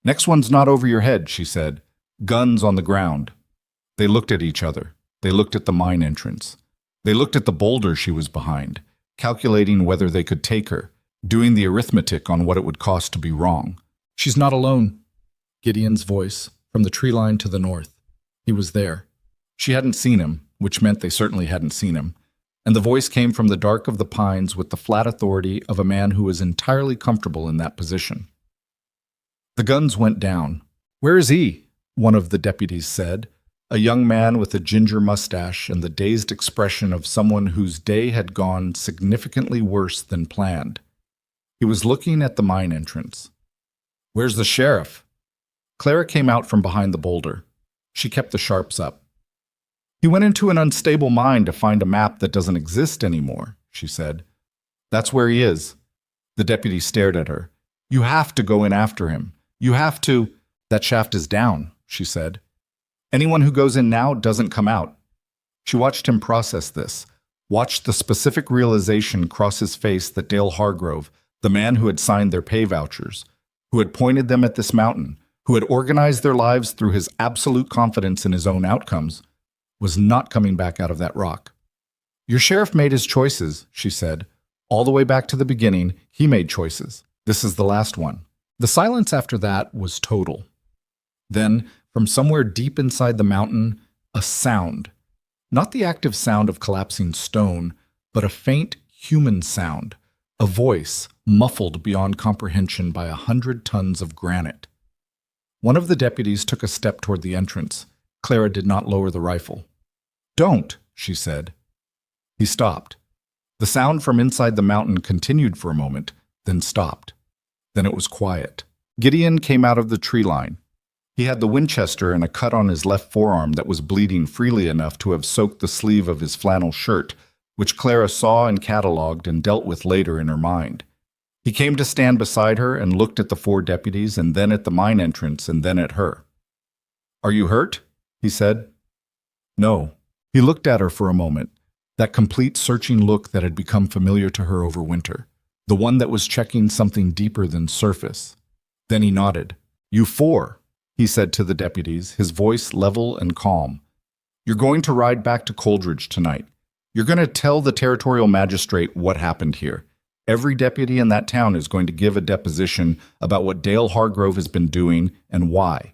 "Next one's not over your head," she said. "Guns on the ground." They looked at each other. They looked at the mine entrance. They looked at the boulder she was behind, calculating whether they could take her, doing the arithmetic on what it would cost to be wrong. "She's not alone." Gideon's voice, from the tree line to the north. He was there. She hadn't seen him, which meant they certainly hadn't seen him, and the voice came from the dark of the pines with the flat authority of a man who was entirely comfortable in that position. The guns went down. "Where is he?" one of the deputies said, a young man with a ginger mustache and the dazed expression of someone whose day had gone significantly worse than planned. He was looking at the mine entrance. "Where's the sheriff?" Clara came out from behind the boulder. She kept the sharps up. "He went into an unstable mine to find a map that doesn't exist anymore," she said. "That's where he is." The deputy stared at her. "You have to go in after him. You have to—" "That shaft is down," she said. "Anyone who goes in now doesn't come out." She watched him process this, watched the specific realization cross his face that Dale Hargrove, the man who had signed their pay vouchers, who had pointed them at this mountain, who had organized their lives through his absolute confidence in his own outcomes, was not coming back out of that rock. "Your sheriff made his choices," she said. "All the way back to the beginning, he made choices. This is the last one." The silence after that was total. Then, from somewhere deep inside the mountain, a sound. Not the active sound of collapsing stone, but a faint human sound. A voice, muffled beyond comprehension by 100 tons of granite. One of the deputies took a step toward the entrance. Clara did not lower the rifle. "Don't," she said. He stopped. The sound from inside the mountain continued for a moment, then stopped. Then it was quiet. Gideon came out of the tree line. He had the Winchester and a cut on his left forearm that was bleeding freely enough to have soaked the sleeve of his flannel shirt, which Clara saw and catalogued and dealt with later in her mind. He came to stand beside her and looked at the 4 deputies and then at the mine entrance and then at her. "Are you hurt?" he said. "No." He looked at her for a moment, that complete searching look that had become familiar to her over winter, the one that was checking something deeper than surface. Then he nodded. "You 4, he said to the deputies, his voice level and calm. "You're going to ride back to Coldridge tonight. You're going to tell the territorial magistrate what happened here. Every deputy in that town is going to give a deposition about what Dale Hargrove has been doing and why.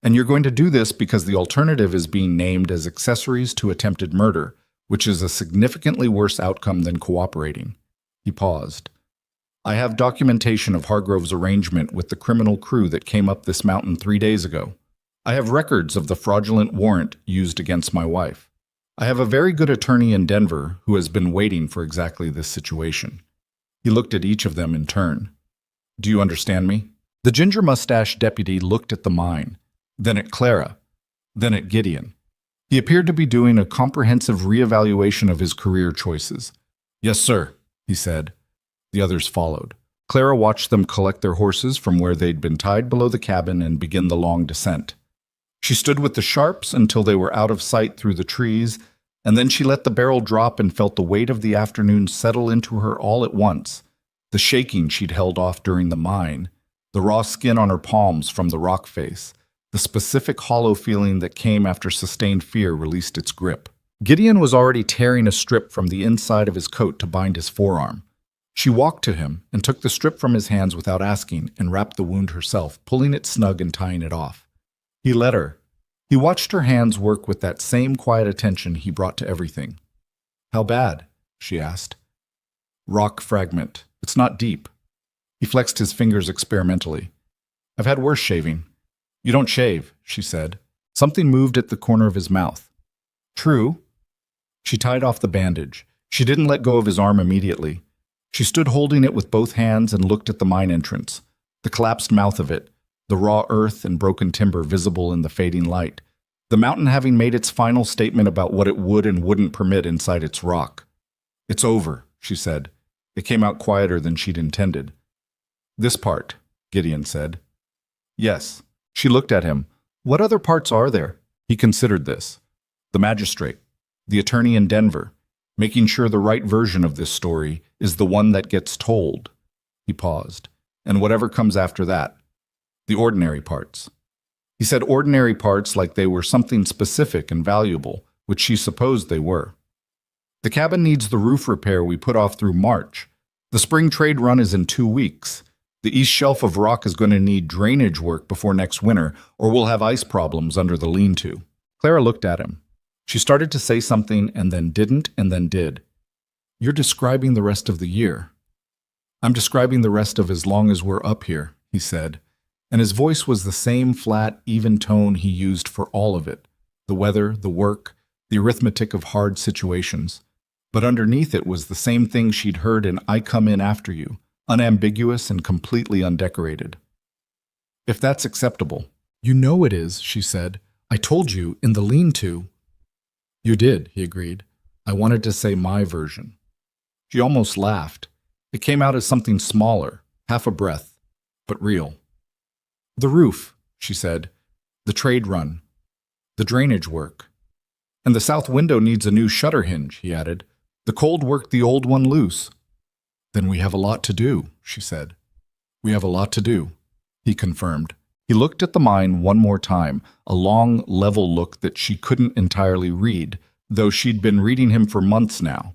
And you're going to do this because the alternative is being named as accessories to attempted murder, which is a significantly worse outcome than cooperating." He paused. "I have documentation of Hargrove's arrangement with the criminal crew that came up this mountain 3 days ago. I have records of the fraudulent warrant used against my wife. I have a very good attorney in Denver who has been waiting for exactly this situation." He looked at each of them in turn. "Do you understand me?" The ginger-mustached deputy looked at the mine, then at Clara, then at Gideon. He appeared to be doing a comprehensive reevaluation of his career choices. "Yes, sir," he said. The others followed. Clara watched them collect their horses from where they'd been tied below the cabin and begin the long descent. She stood with the sharps until they were out of sight through the trees, and then she let the barrel drop and felt the weight of the afternoon settle into her all at once, the shaking she'd held off during the mine, the raw skin on her palms from the rock face, The specific hollow feeling that came after sustained fear released its grip. Gideon was already tearing a strip from the inside of his coat to bind his forearm. She walked to him and took the strip from his hands without asking and wrapped the wound herself, pulling it snug and tying it off. He let her. He watched her hands work with that same quiet attention he brought to everything. "How bad?" she asked. "Rock fragment. It's not deep." He flexed his fingers experimentally. "I've had worse shaving." "You don't shave," she said. Something moved at the corner of his mouth. "True." She tied off the bandage. She didn't let go of his arm immediately. She stood holding it with both hands and looked at the mine entrance, the collapsed mouth of it, the raw earth and broken timber visible in the fading light, the mountain having made its final statement about what it would and wouldn't permit inside its rock. "It's over," she said. It came out quieter than she'd intended. "This part," Gideon said. "Yes." She looked at him. "What other parts are there?" He considered this. The magistrate, the attorney in Denver, making sure the right version of this story is the one that gets told. He paused. "And whatever comes after that. The ordinary parts." He said ordinary parts like they were something specific and valuable, which she supposed they were. "The cabin needs the roof repair we put off through March. The spring trade run is in 2 weeks. The east shelf of rock is going to need drainage work before next winter, or we'll have ice problems under the lean-to." Clara looked at him. She started to say something and then didn't and then did. "You're describing the rest of the year." "I'm describing the rest of as long as we're up here," he said, and his voice was the same flat, even tone he used for all of it, the weather, the work, the arithmetic of hard situations. But underneath it was the same thing she'd heard in I Come In After You, unambiguous and completely undecorated. "If that's acceptable." "You know it is," she said. "I told you, in the lean-to." "You did," he agreed. "I wanted to say my version." She almost laughed. It came out as something smaller, half a breath, but real. "The roof," she said. "The trade run. The drainage work. And the south window needs a new shutter hinge," he added. "The cold worked the old one loose." "Then we have a lot to do," she said. "We have a lot to do," he confirmed. He looked at the mine one more time, a long, level look that she couldn't entirely read, though she'd been reading him for months now.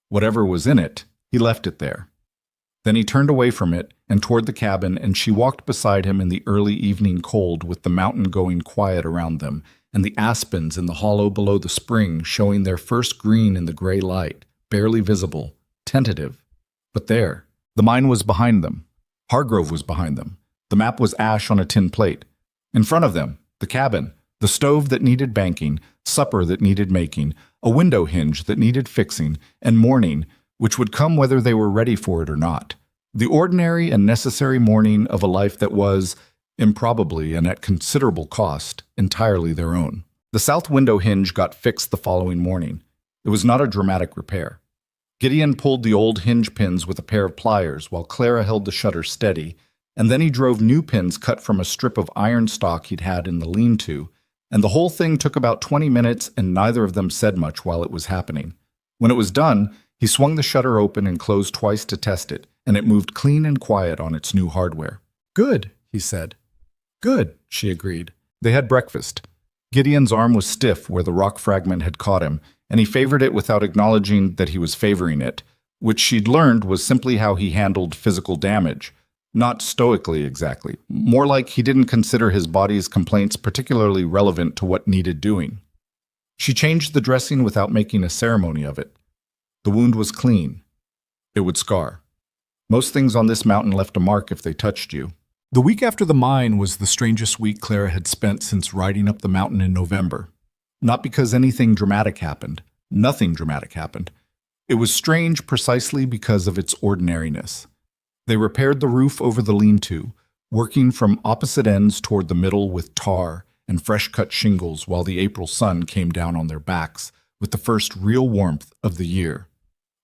Whatever was in it, he left it there. Then he turned away from it and toward the cabin, and she walked beside him in the early evening cold with the mountain going quiet around them, and the aspens in the hollow below the spring showing their first green in the gray light, barely visible, tentative. But there, the mine was behind them. Hargrove was behind them. The map was ash on a tin plate. In front of them, the cabin, the stove that needed banking, supper that needed making, a window hinge that needed fixing, and morning, which would come whether they were ready for it or not. The ordinary and necessary morning of a life that was, improbably and at considerable cost, entirely their own. The south window hinge got fixed the following morning. It was not a dramatic repair. Gideon pulled the old hinge pins with a pair of pliers while Clara held the shutter steady, and then he drove new pins cut from a strip of iron stock he'd had in the lean-to, and the whole thing took about 20 minutes, and neither of them said much while it was happening. When it was done, he swung the shutter open and closed twice to test it, and it moved clean and quiet on its new hardware. "Good," he said. "Good," she agreed. They had breakfast. Gideon's arm was stiff where the rock fragment had caught him, and he favored it without acknowledging that he was favoring it, which she'd learned was simply how he handled physical damage. Not stoically, exactly. More like he didn't consider his body's complaints particularly relevant to what needed doing. She changed the dressing without making a ceremony of it. The wound was clean. It would scar. Most things on this mountain left a mark if they touched you. The week after the mine was the strangest week Clara had spent since riding up the mountain in November. Not because anything dramatic happened. Nothing dramatic happened. It was strange precisely because of its ordinariness. They repaired the roof over the lean-to, working from opposite ends toward the middle with tar and fresh-cut shingles while the April sun came down on their backs with the first real warmth of the year.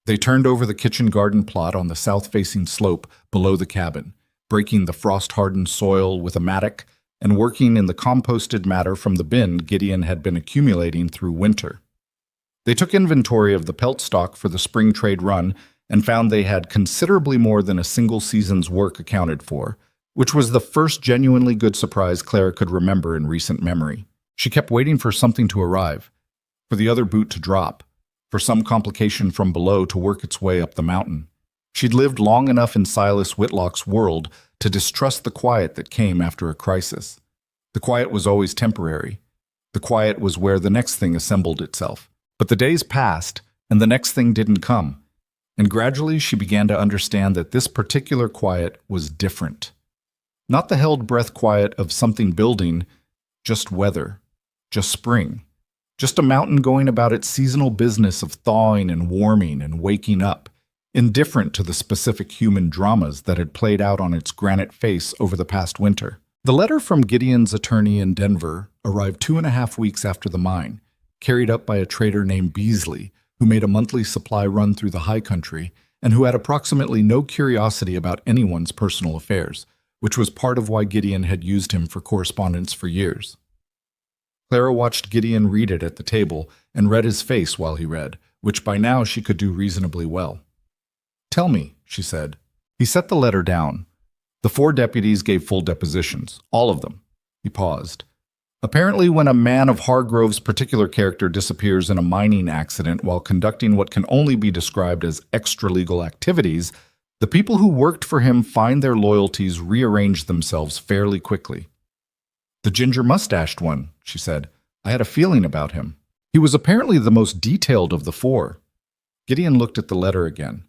They turned over the kitchen garden plot on the south-facing slope below the cabin, breaking the frost-hardened soil with a mattock and working in the composted matter from the bin Gideon had been accumulating through winter. They took inventory of the pelt stock for the spring trade run and found they had considerably more than a single season's work accounted for, which was the first genuinely good surprise Clara could remember in recent memory. She kept waiting for something to arrive, for the other boot to drop, for some complication from below to work its way up the mountain. She'd lived long enough in Silas Whitlock's world to distrust the quiet that came after a crisis. The quiet was always temporary. The quiet was where the next thing assembled itself. But the days passed, and the next thing didn't come. And gradually she began to understand that this particular quiet was different. Not the held breath quiet of something building, just weather, just spring, just a mountain going about its seasonal business of thawing and warming and waking up, indifferent to the specific human dramas that had played out on its granite face over the past winter. The letter from Gideon's attorney in Denver arrived 2.5 weeks after the mine, carried up by a trader named Beasley, who made a monthly supply run through the high country and who had approximately no curiosity about anyone's personal affairs, which was part of why Gideon had used him for correspondence for years. Clara watched Gideon read it at the table and read his face while he read, which by now she could do reasonably well. "Tell me," she said. He set the letter down. The 4 deputies gave full depositions, all of them. He paused. Apparently, when a man of Hargrove's particular character disappears in a mining accident while conducting what can only be described as extra-legal activities, the people who worked for him find their loyalties rearrange themselves fairly quickly. "The ginger-mustached one," she said. "I had a feeling about him. He was apparently the most detailed of the 4. Gideon looked at the letter again.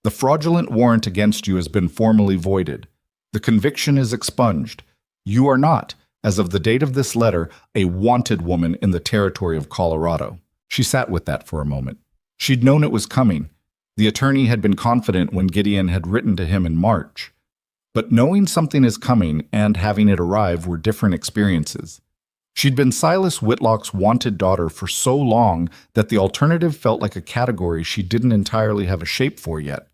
"The fraudulent warrant against you has been formally voided. The conviction is expunged. You are not, as of the date of this letter, a wanted woman in the territory of Colorado." She sat with that for a moment. She'd known it was coming. The attorney had been confident when Gideon had written to him in March. But knowing something is coming and having it arrive were different experiences. She'd been Silas Whitlock's wanted daughter for so long that the alternative felt like a category she didn't entirely have a shape for yet.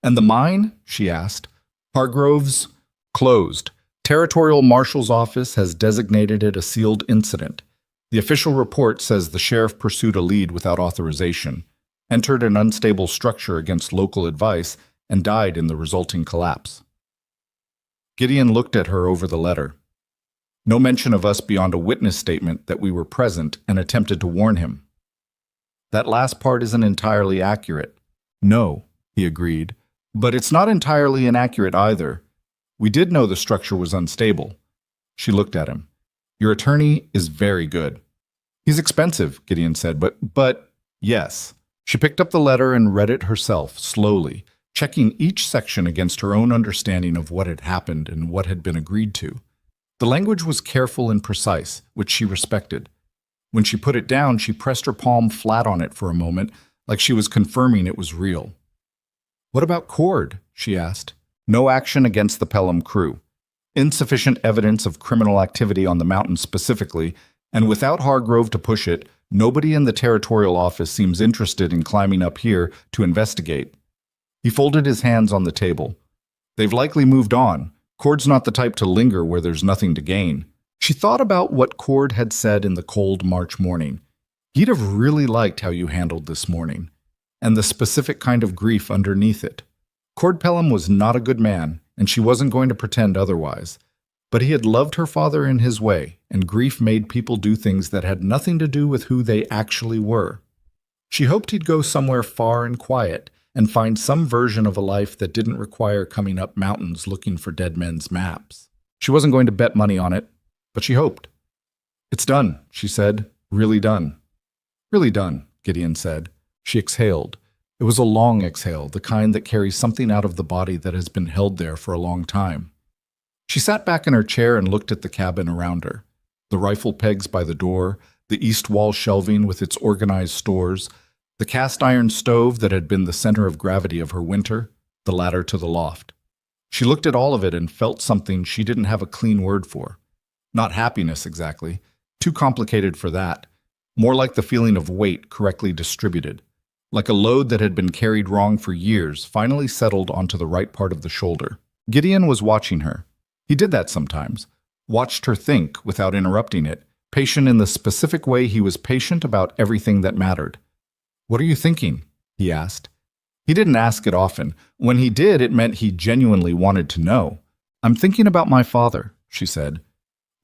"And the mine?" she asked. "Hargrove's closed. Territorial Marshal's office has designated it a sealed incident. The official report says the sheriff pursued a lead without authorization, entered an unstable structure against local advice, and died in the resulting collapse." Gideon looked at her over the letter. No mention of us beyond a witness statement that we were present and attempted to warn him. "That last part isn't entirely accurate." "No," he agreed, "but it's not entirely inaccurate either. We did know the structure was unstable." She looked at him. "Your attorney is very good." "He's expensive," Gideon said, but yes." She picked up the letter and read it herself, slowly, checking each section against her own understanding of what had happened and what had been agreed to. The language was careful and precise, which she respected. When she put it down, she pressed her palm flat on it for a moment, like she was confirming it was real. "What about Cord?" she asked. "No action against the Pelham crew. Insufficient evidence of criminal activity on the mountain specifically, and without Hargrove to push it, nobody in the territorial office seems interested in climbing up here to investigate." He folded his hands on the table. "They've likely moved on. Cord's not the type to linger where there's nothing to gain." She thought about what Cord had said in the cold March morning. "He'd have really liked how you handled this morning," and the specific kind of grief underneath it. Cord Pelham was not a good man, and she wasn't going to pretend otherwise. But he had loved her father in his way, and grief made people do things that had nothing to do with who they actually were. She hoped he'd go somewhere far and quiet, and find some version of a life that didn't require coming up mountains looking for dead men's maps. She wasn't going to bet money on it, but she hoped. "It's done," she said. "Really done." "Really done," Gideon said. She exhaled. It was a long exhale, the kind that carries something out of the body that has been held there for a long time. She sat back in her chair and looked at the cabin around her. The rifle pegs by the door, the east wall shelving with its organized stores, the cast-iron stove that had been the center of gravity of her winter, the ladder to the loft. She looked at all of it and felt something she didn't have a clean word for. Not happiness, exactly. Too complicated for that. More like the feeling of weight correctly distributed. Like a load that had been carried wrong for years, finally settled onto the right part of the shoulder. Gideon was watching her. He did that sometimes. Watched her think without interrupting it, patient in the specific way he was patient about everything that mattered. "What are you thinking?" he asked. He didn't ask it often. When he did, it meant he genuinely wanted to know. I'm thinking about my father, she said,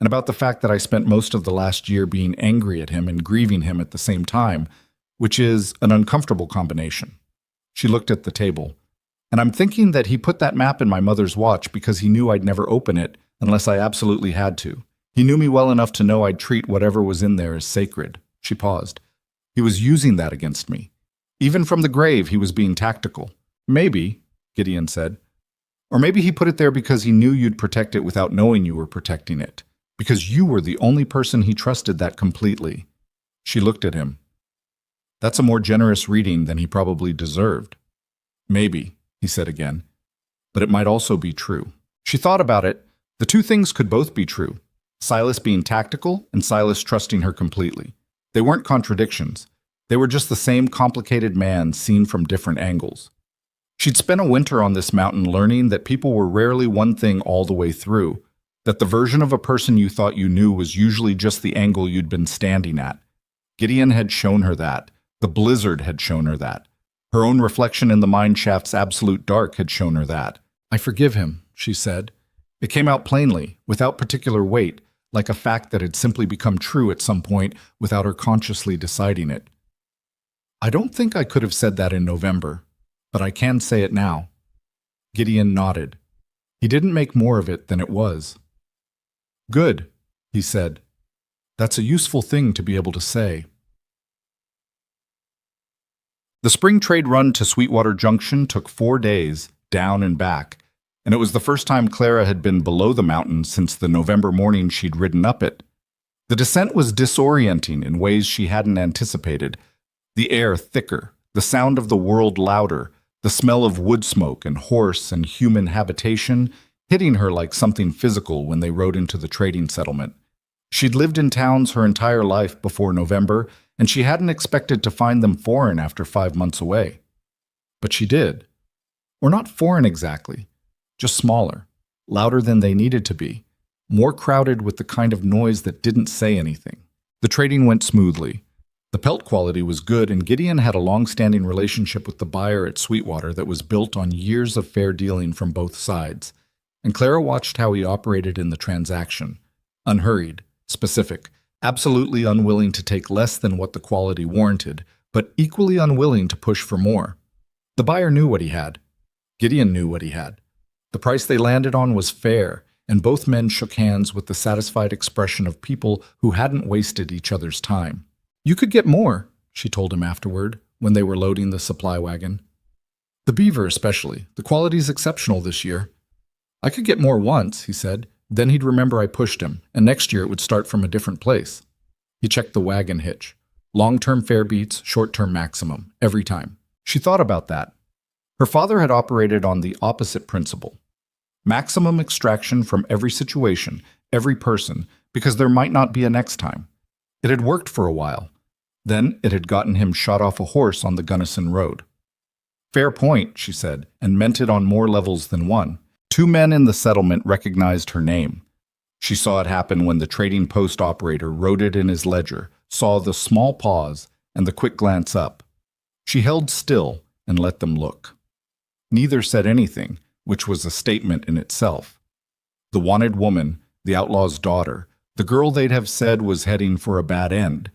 and about the fact that I spent most of the last year being angry at him and grieving him at the same time, which is an uncomfortable combination. She looked at the table. And I'm thinking that he put that map in my mother's watch because he knew I'd never open it unless I absolutely had to. He knew me well enough to know I'd treat whatever was in there as sacred. She paused. He was using that against me. Even from the grave, he was being tactical. Maybe, Gideon said. Or maybe he put it there because he knew you'd protect it without knowing you were protecting it. Because you were the only person he trusted that completely. She looked at him. That's a more generous reading than he probably deserved. Maybe, he said again. But it might also be true. She thought about it. The two things could both be true. Silas being tactical and Silas trusting her completely. They weren't contradictions. They were just the same complicated man seen from different angles. She'd spent a winter on this mountain learning that people were rarely one thing all the way through, that the version of a person you thought you knew was usually just the angle you'd been standing at. Gideon had shown her that. The blizzard had shown her that. Her own reflection in the mine shaft's absolute dark had shown her that. I forgive him, she said. It came out plainly, without particular weight, like a fact that had simply become true at some point without her consciously deciding it. I don't think I could have said that in November, but I can say it now. Gideon nodded. He didn't make more of it than it was. Good, he said. That's a useful thing to be able to say. The spring trade run to Sweetwater Junction took 4 days, down and back, and it was the first time Clara had been below the mountain since the November morning she'd ridden up it. The descent was disorienting in ways she hadn't anticipated. The air thicker, the sound of the world louder, the smell of wood smoke and horse and human habitation hitting her like something physical when they rode into the trading settlement. She'd lived in towns her entire life before November, and she hadn't expected to find them foreign after 5 months away. But she did. Or not foreign exactly, just smaller, louder than they needed to be, more crowded with the kind of noise that didn't say anything. The trading went smoothly. The pelt quality was good, and Gideon had a long-standing relationship with the buyer at Sweetwater that was built on years of fair dealing from both sides. And Clara watched how he operated in the transaction. Unhurried, specific, absolutely unwilling to take less than what the quality warranted, but equally unwilling to push for more. The buyer knew what he had. Gideon knew what he had. The price they landed on was fair, and both men shook hands with the satisfied expression of people who hadn't wasted each other's time. You could get more, she told him afterward, when they were loading the supply wagon. The beaver especially. The quality's exceptional this year. I could get more once, he said. Then he'd remember I pushed him, and next year it would start from a different place. He checked the wagon hitch. Long-term fair beats, short-term maximum, every time. She thought about that. Her father had operated on the opposite principle. Maximum extraction from every situation, every person, because there might not be a next time. It had worked for a while. Then it had gotten him shot off a horse on the Gunnison Road. Fair point, she said, and meant it on more levels than one. 2 men in the settlement recognized her name. She saw it happen when the trading post operator wrote it in his ledger, saw the small pause and the quick glance up. She held still and let them look. Neither said anything, which was a statement in itself. The wanted woman, the outlaw's daughter, the girl they'd have said was heading for a bad end.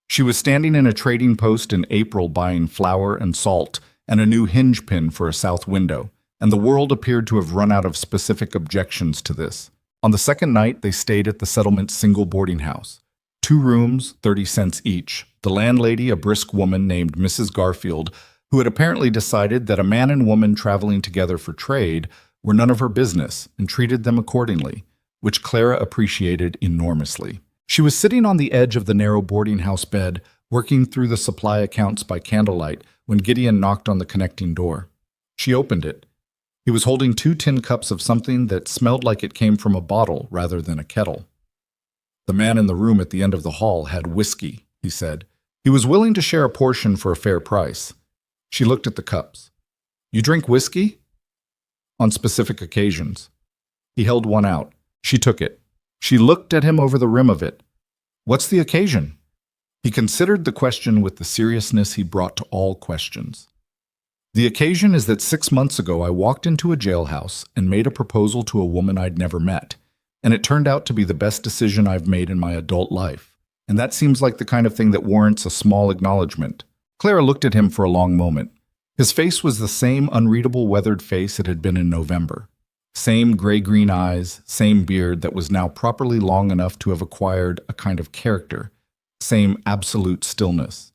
She was standing in a trading post in April buying flour and salt and a new hinge pin for a south window, and the world appeared to have run out of specific objections to this. On the second night, they stayed at the settlement's single boarding house. 2 rooms, 30 cents each. The landlady, a brisk woman named Mrs. Garfield, who had apparently decided that a man and woman traveling together for trade were none of her business and treated them accordingly, which Clara appreciated enormously. She was sitting on the edge of the narrow boarding house bed, working through the supply accounts by candlelight, when Gideon knocked on the connecting door. She opened it. He was holding 2 tin cups of something that smelled like it came from a bottle rather than a kettle. The man in the room at the end of the hall had whiskey, he said. He was willing to share a portion for a fair price. She looked at the cups. You drink whiskey? On specific occasions. He held one out. She took it. She looked at him over the rim of it. What's the occasion? He considered the question with the seriousness he brought to all questions. The occasion is that 6 months ago I walked into a jailhouse and made a proposal to a woman I'd never met, and it turned out to be the best decision I've made in my adult life. And that seems like the kind of thing that warrants a small acknowledgement. Clara looked at him for a long moment. His face was the same unreadable, weathered face it had been in November. Same gray-green eyes, same beard that was now properly long enough to have acquired a kind of character, same absolute stillness.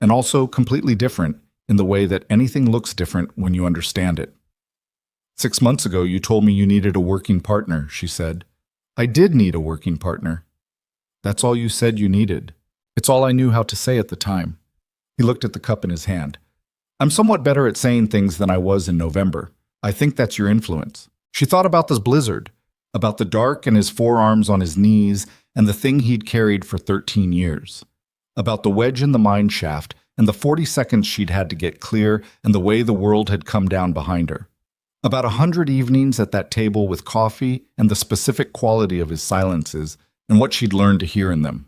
And also completely different in the way that anything looks different when you understand it. 6 months ago, you told me you needed a working partner, she said. I did need a working partner. That's all you said you needed. It's all I knew how to say at the time. He looked at the cup in his hand. I'm somewhat better at saying things than I was in November. I think that's your influence. She thought about this blizzard, about the dark and his forearms on his knees and the thing he'd carried for 13 years, about the wedge in the mine shaft and the 40 seconds she'd had to get clear and the way the world had come down behind her, about 100 evenings at that table with coffee and the specific quality of his silences and what she'd learned to hear in them.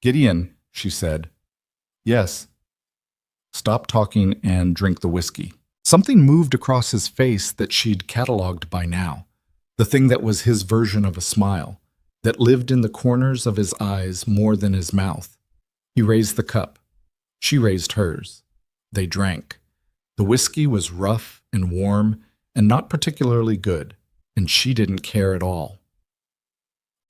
Gideon, she said. Yes. Stop talking and drink the whiskey. Something moved across his face that she'd catalogued by now, the thing that was his version of a smile, that lived in the corners of his eyes more than his mouth. He raised the cup. She raised hers. They drank. The whiskey was rough and warm and not particularly good, and she didn't care at all.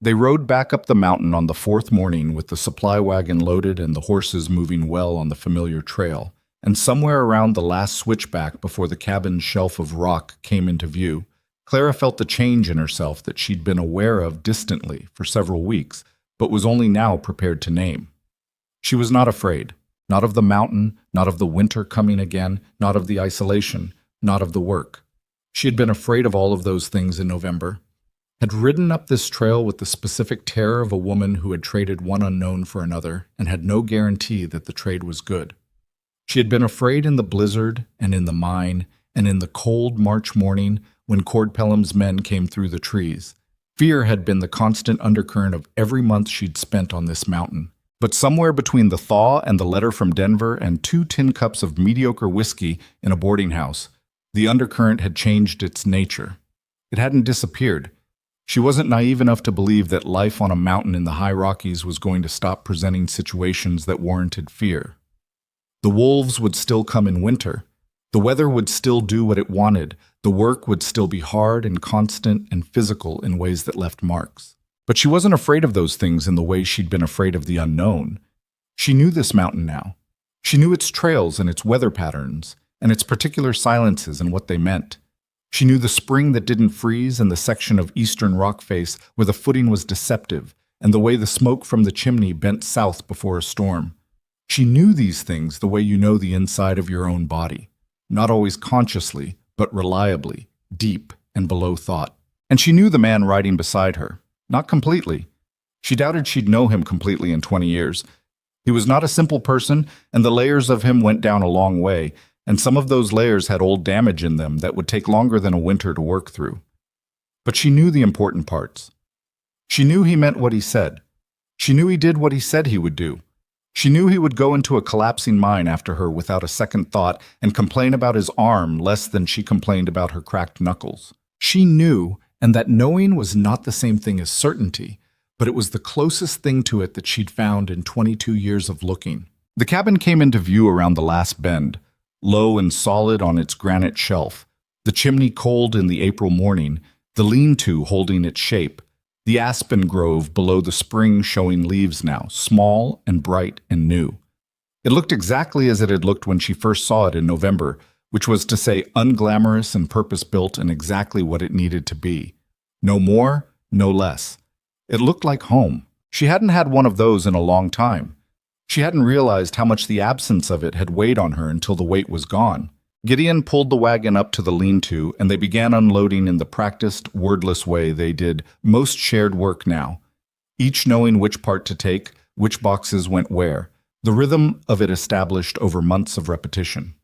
They rode back up the mountain on the fourth morning with the supply wagon loaded and the horses moving well on the familiar trail, and somewhere around the last switchback before the cabin's shelf of rock came into view, Clara felt the change in herself that she'd been aware of distantly for several weeks, but was only now prepared to name. She was not afraid. Not of the mountain, not of the winter coming again, not of the isolation, not of the work. She had been afraid of all of those things in November, had ridden up this trail with the specific terror of a woman who had traded one unknown for another and had no guarantee that the trade was good. She had been afraid in the blizzard and in the mine and in the cold March morning when Cord Pelham's men came through the trees. Fear had been the constant undercurrent of every month she'd spent on this mountain. But somewhere between the thaw and the letter from Denver and 2 tin cups of mediocre whiskey in a boarding house, the undercurrent had changed its nature. It hadn't disappeared. She wasn't naive enough to believe that life on a mountain in the high Rockies was going to stop presenting situations that warranted fear. The wolves would still come in winter. The weather would still do what it wanted. The work would still be hard and constant and physical in ways that left marks. But she wasn't afraid of those things in the way she'd been afraid of the unknown. She knew this mountain now. She knew its trails and its weather patterns, and its particular silences and what they meant. She knew the spring that didn't freeze and the section of eastern rock face where the footing was deceptive, and the way the smoke from the chimney bent south before a storm. She knew these things the way you know the inside of your own body, not always consciously, but reliably, deep and below thought. And she knew the man riding beside her. Not completely. She doubted she'd know him completely in 20 years. He was not a simple person, and the layers of him went down a long way, and some of those layers had old damage in them that would take longer than a winter to work through. But she knew the important parts. She knew he meant what he said. She knew he did what he said he would do. She knew he would go into a collapsing mine after her without a second thought and complain about his arm less than she complained about her cracked knuckles. She knew, and that knowing was not the same thing as certainty, but it was the closest thing to it that she'd found in 22 years of looking. The cabin came into view around the last bend, low and solid on its granite shelf, the chimney cold in the April morning, the lean-to holding its shape, the aspen grove below the spring showing leaves now, small and bright and new. It looked exactly as it had looked when she first saw it in November, which was to say unglamorous and purpose-built and exactly what it needed to be. No more, no less. It looked like home. She hadn't had one of those in a long time. She hadn't realized how much the absence of it had weighed on her until the weight was gone. Gideon pulled the wagon up to the lean-to, and they began unloading in the practiced, wordless way they did most shared work now, each knowing which part to take, which boxes went where, the rhythm of it established over months of repetition.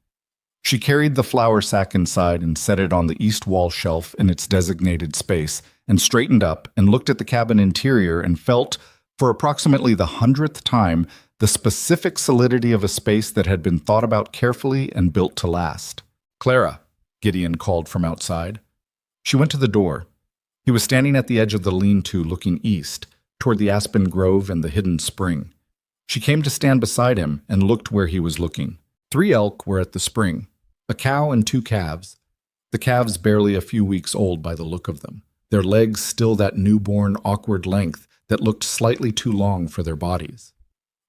She carried the flour sack inside and set it on the east wall shelf in its designated space, and straightened up and looked at the cabin interior and felt, for approximately the 100th time, the specific solidity of a space that had been thought about carefully and built to last. "Clara," Gideon called from outside. She went to the door. He was standing at the edge of the lean-to looking east, toward the aspen grove and the hidden spring. She came to stand beside him and looked where he was looking. 3 elk were at the spring, a cow and 2 calves. The calves barely a few weeks old by the look of them, their legs still that newborn, awkward length that looked slightly too long for their bodies.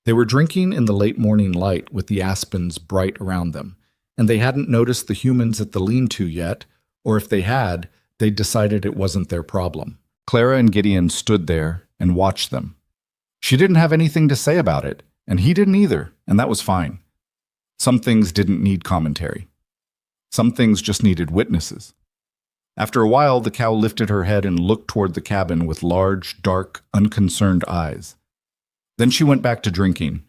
They were drinking in the late morning light with the aspens bright around them, and they hadn't noticed the humans at the lean-to yet, or if they had, they'd decided it wasn't their problem. Clara and Gideon stood there and watched them. She didn't have anything to say about it, and he didn't either, and that was fine. Some things didn't need commentary. Some things just needed witnesses. After a while, the cow lifted her head and looked toward the cabin with large, dark, unconcerned eyes. Then she went back to drinking.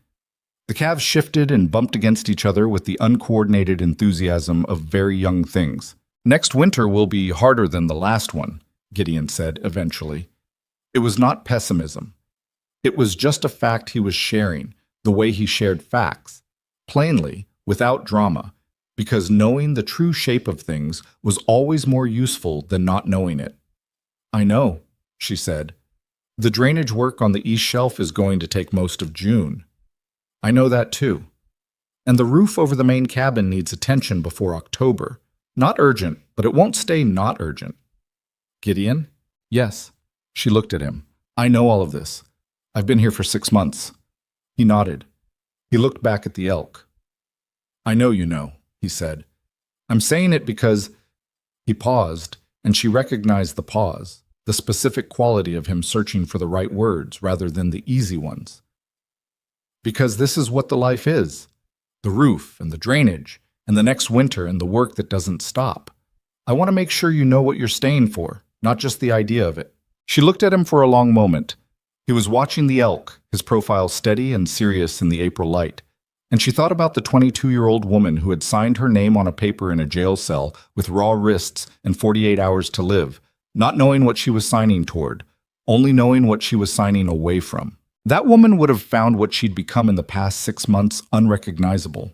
The calves shifted and bumped against each other with the uncoordinated enthusiasm of very young things. "Next winter will be harder than the last one," Gideon said eventually. It was not pessimism. It was just a fact he was sharing, the way he shared facts, plainly, without drama, because knowing the true shape of things was always more useful than not knowing it. "I know," she said. "The drainage work on the east shelf is going to take most of June. I know that too. And the roof over the main cabin needs attention before October. Not urgent, but it won't stay not urgent." "Gideon?" "Yes." She looked at him. "I know all of this. I've been here for 6 months." He nodded. He looked back at the elk. "I know you know," he said. "I'm saying it because—" He paused, and she recognized the pause, the specific quality of him searching for the right words rather than the easy ones. "Because this is what the life is. The roof and the drainage, and the next winter and the work that doesn't stop. I want to make sure you know what you're staying for, not just the idea of it." She looked at him for a long moment. He was watching the elk, his profile steady and serious in the April light, and she thought about the 22-year-old woman who had signed her name on a paper in a jail cell with raw wrists and 48 hours to live, not knowing what she was signing toward, only knowing what she was signing away from. That woman would have found what she'd become in the past 6 months unrecognizable.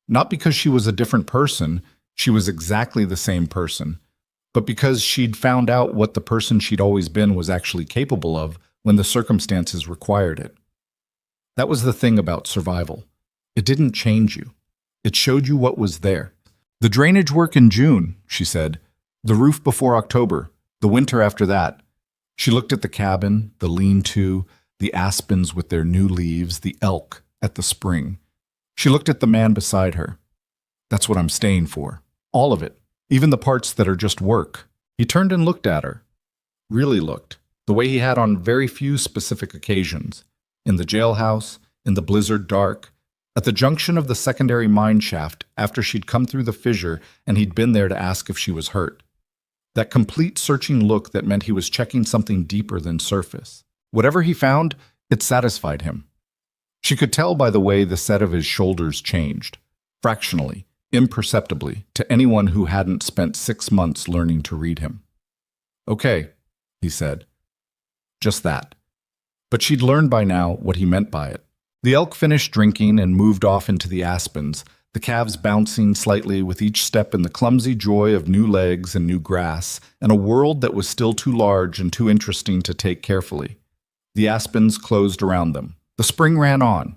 Not because she was a different person, she was exactly the same person, but because she'd found out what the person she'd always been was actually capable of when the circumstances required it. That was the thing about survival. It didn't change you. It showed you what was there. "The drainage work in June," she said. "The roof before October. The winter after that." She looked at the cabin, the lean-to, the aspens with their new leaves, the elk at the spring. She looked at the man beside her. "That's what I'm staying for. All of it. Even the parts that are just work." He turned and looked at her. Really looked. The way he had on very few specific occasions. In the jailhouse, in the blizzard dark, at the junction of the secondary mine shaft after she'd come through the fissure and he'd been there to ask if she was hurt. That complete searching look that meant he was checking something deeper than surface. Whatever he found, it satisfied him. She could tell by the way the set of his shoulders changed, fractionally, imperceptibly, to anyone who hadn't spent 6 months learning to read him. "Okay," he said. Just that. But she'd learned by now what he meant by it. The elk finished drinking and moved off into the aspens, the calves bouncing slightly with each step in the clumsy joy of new legs and new grass, and a world that was still too large and too interesting to take carefully. The aspens closed around them. The spring ran on.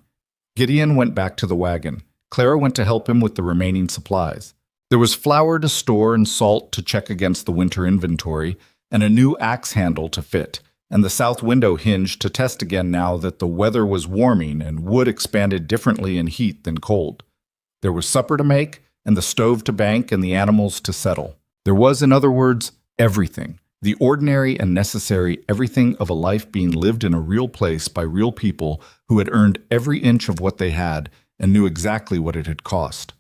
Gideon went back to the wagon. Clara went to help him with the remaining supplies. There was flour to store and salt to check against the winter inventory, and a new axe handle to fit, and the south window hinge to test again now that the weather was warming and wood expanded differently in heat than cold. There was supper to make, and the stove to bank, and the animals to settle. There was, in other words, everything. The ordinary and necessary everything of a life being lived in a real place by real people who had earned every inch of what they had and knew exactly what it had cost.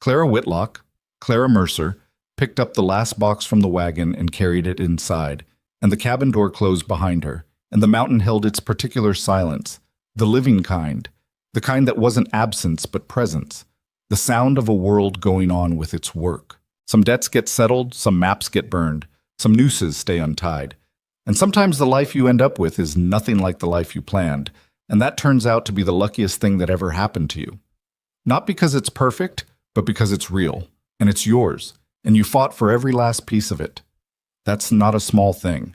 Clara Whitlock, Clara Mercer, picked up the last box from the wagon and carried it inside, and the cabin door closed behind her, and the mountain held its particular silence, the living kind, the kind that wasn't absence but presence, the sound of a world going on with its work. Some debts get settled, some maps get burned, some nooses stay untied, and sometimes the life you end up with is nothing like the life you planned, And that turns out to be the luckiest thing that ever happened to you. Not because it's perfect, but because it's real. And it's yours. And you fought for every last piece of it. That's not a small thing.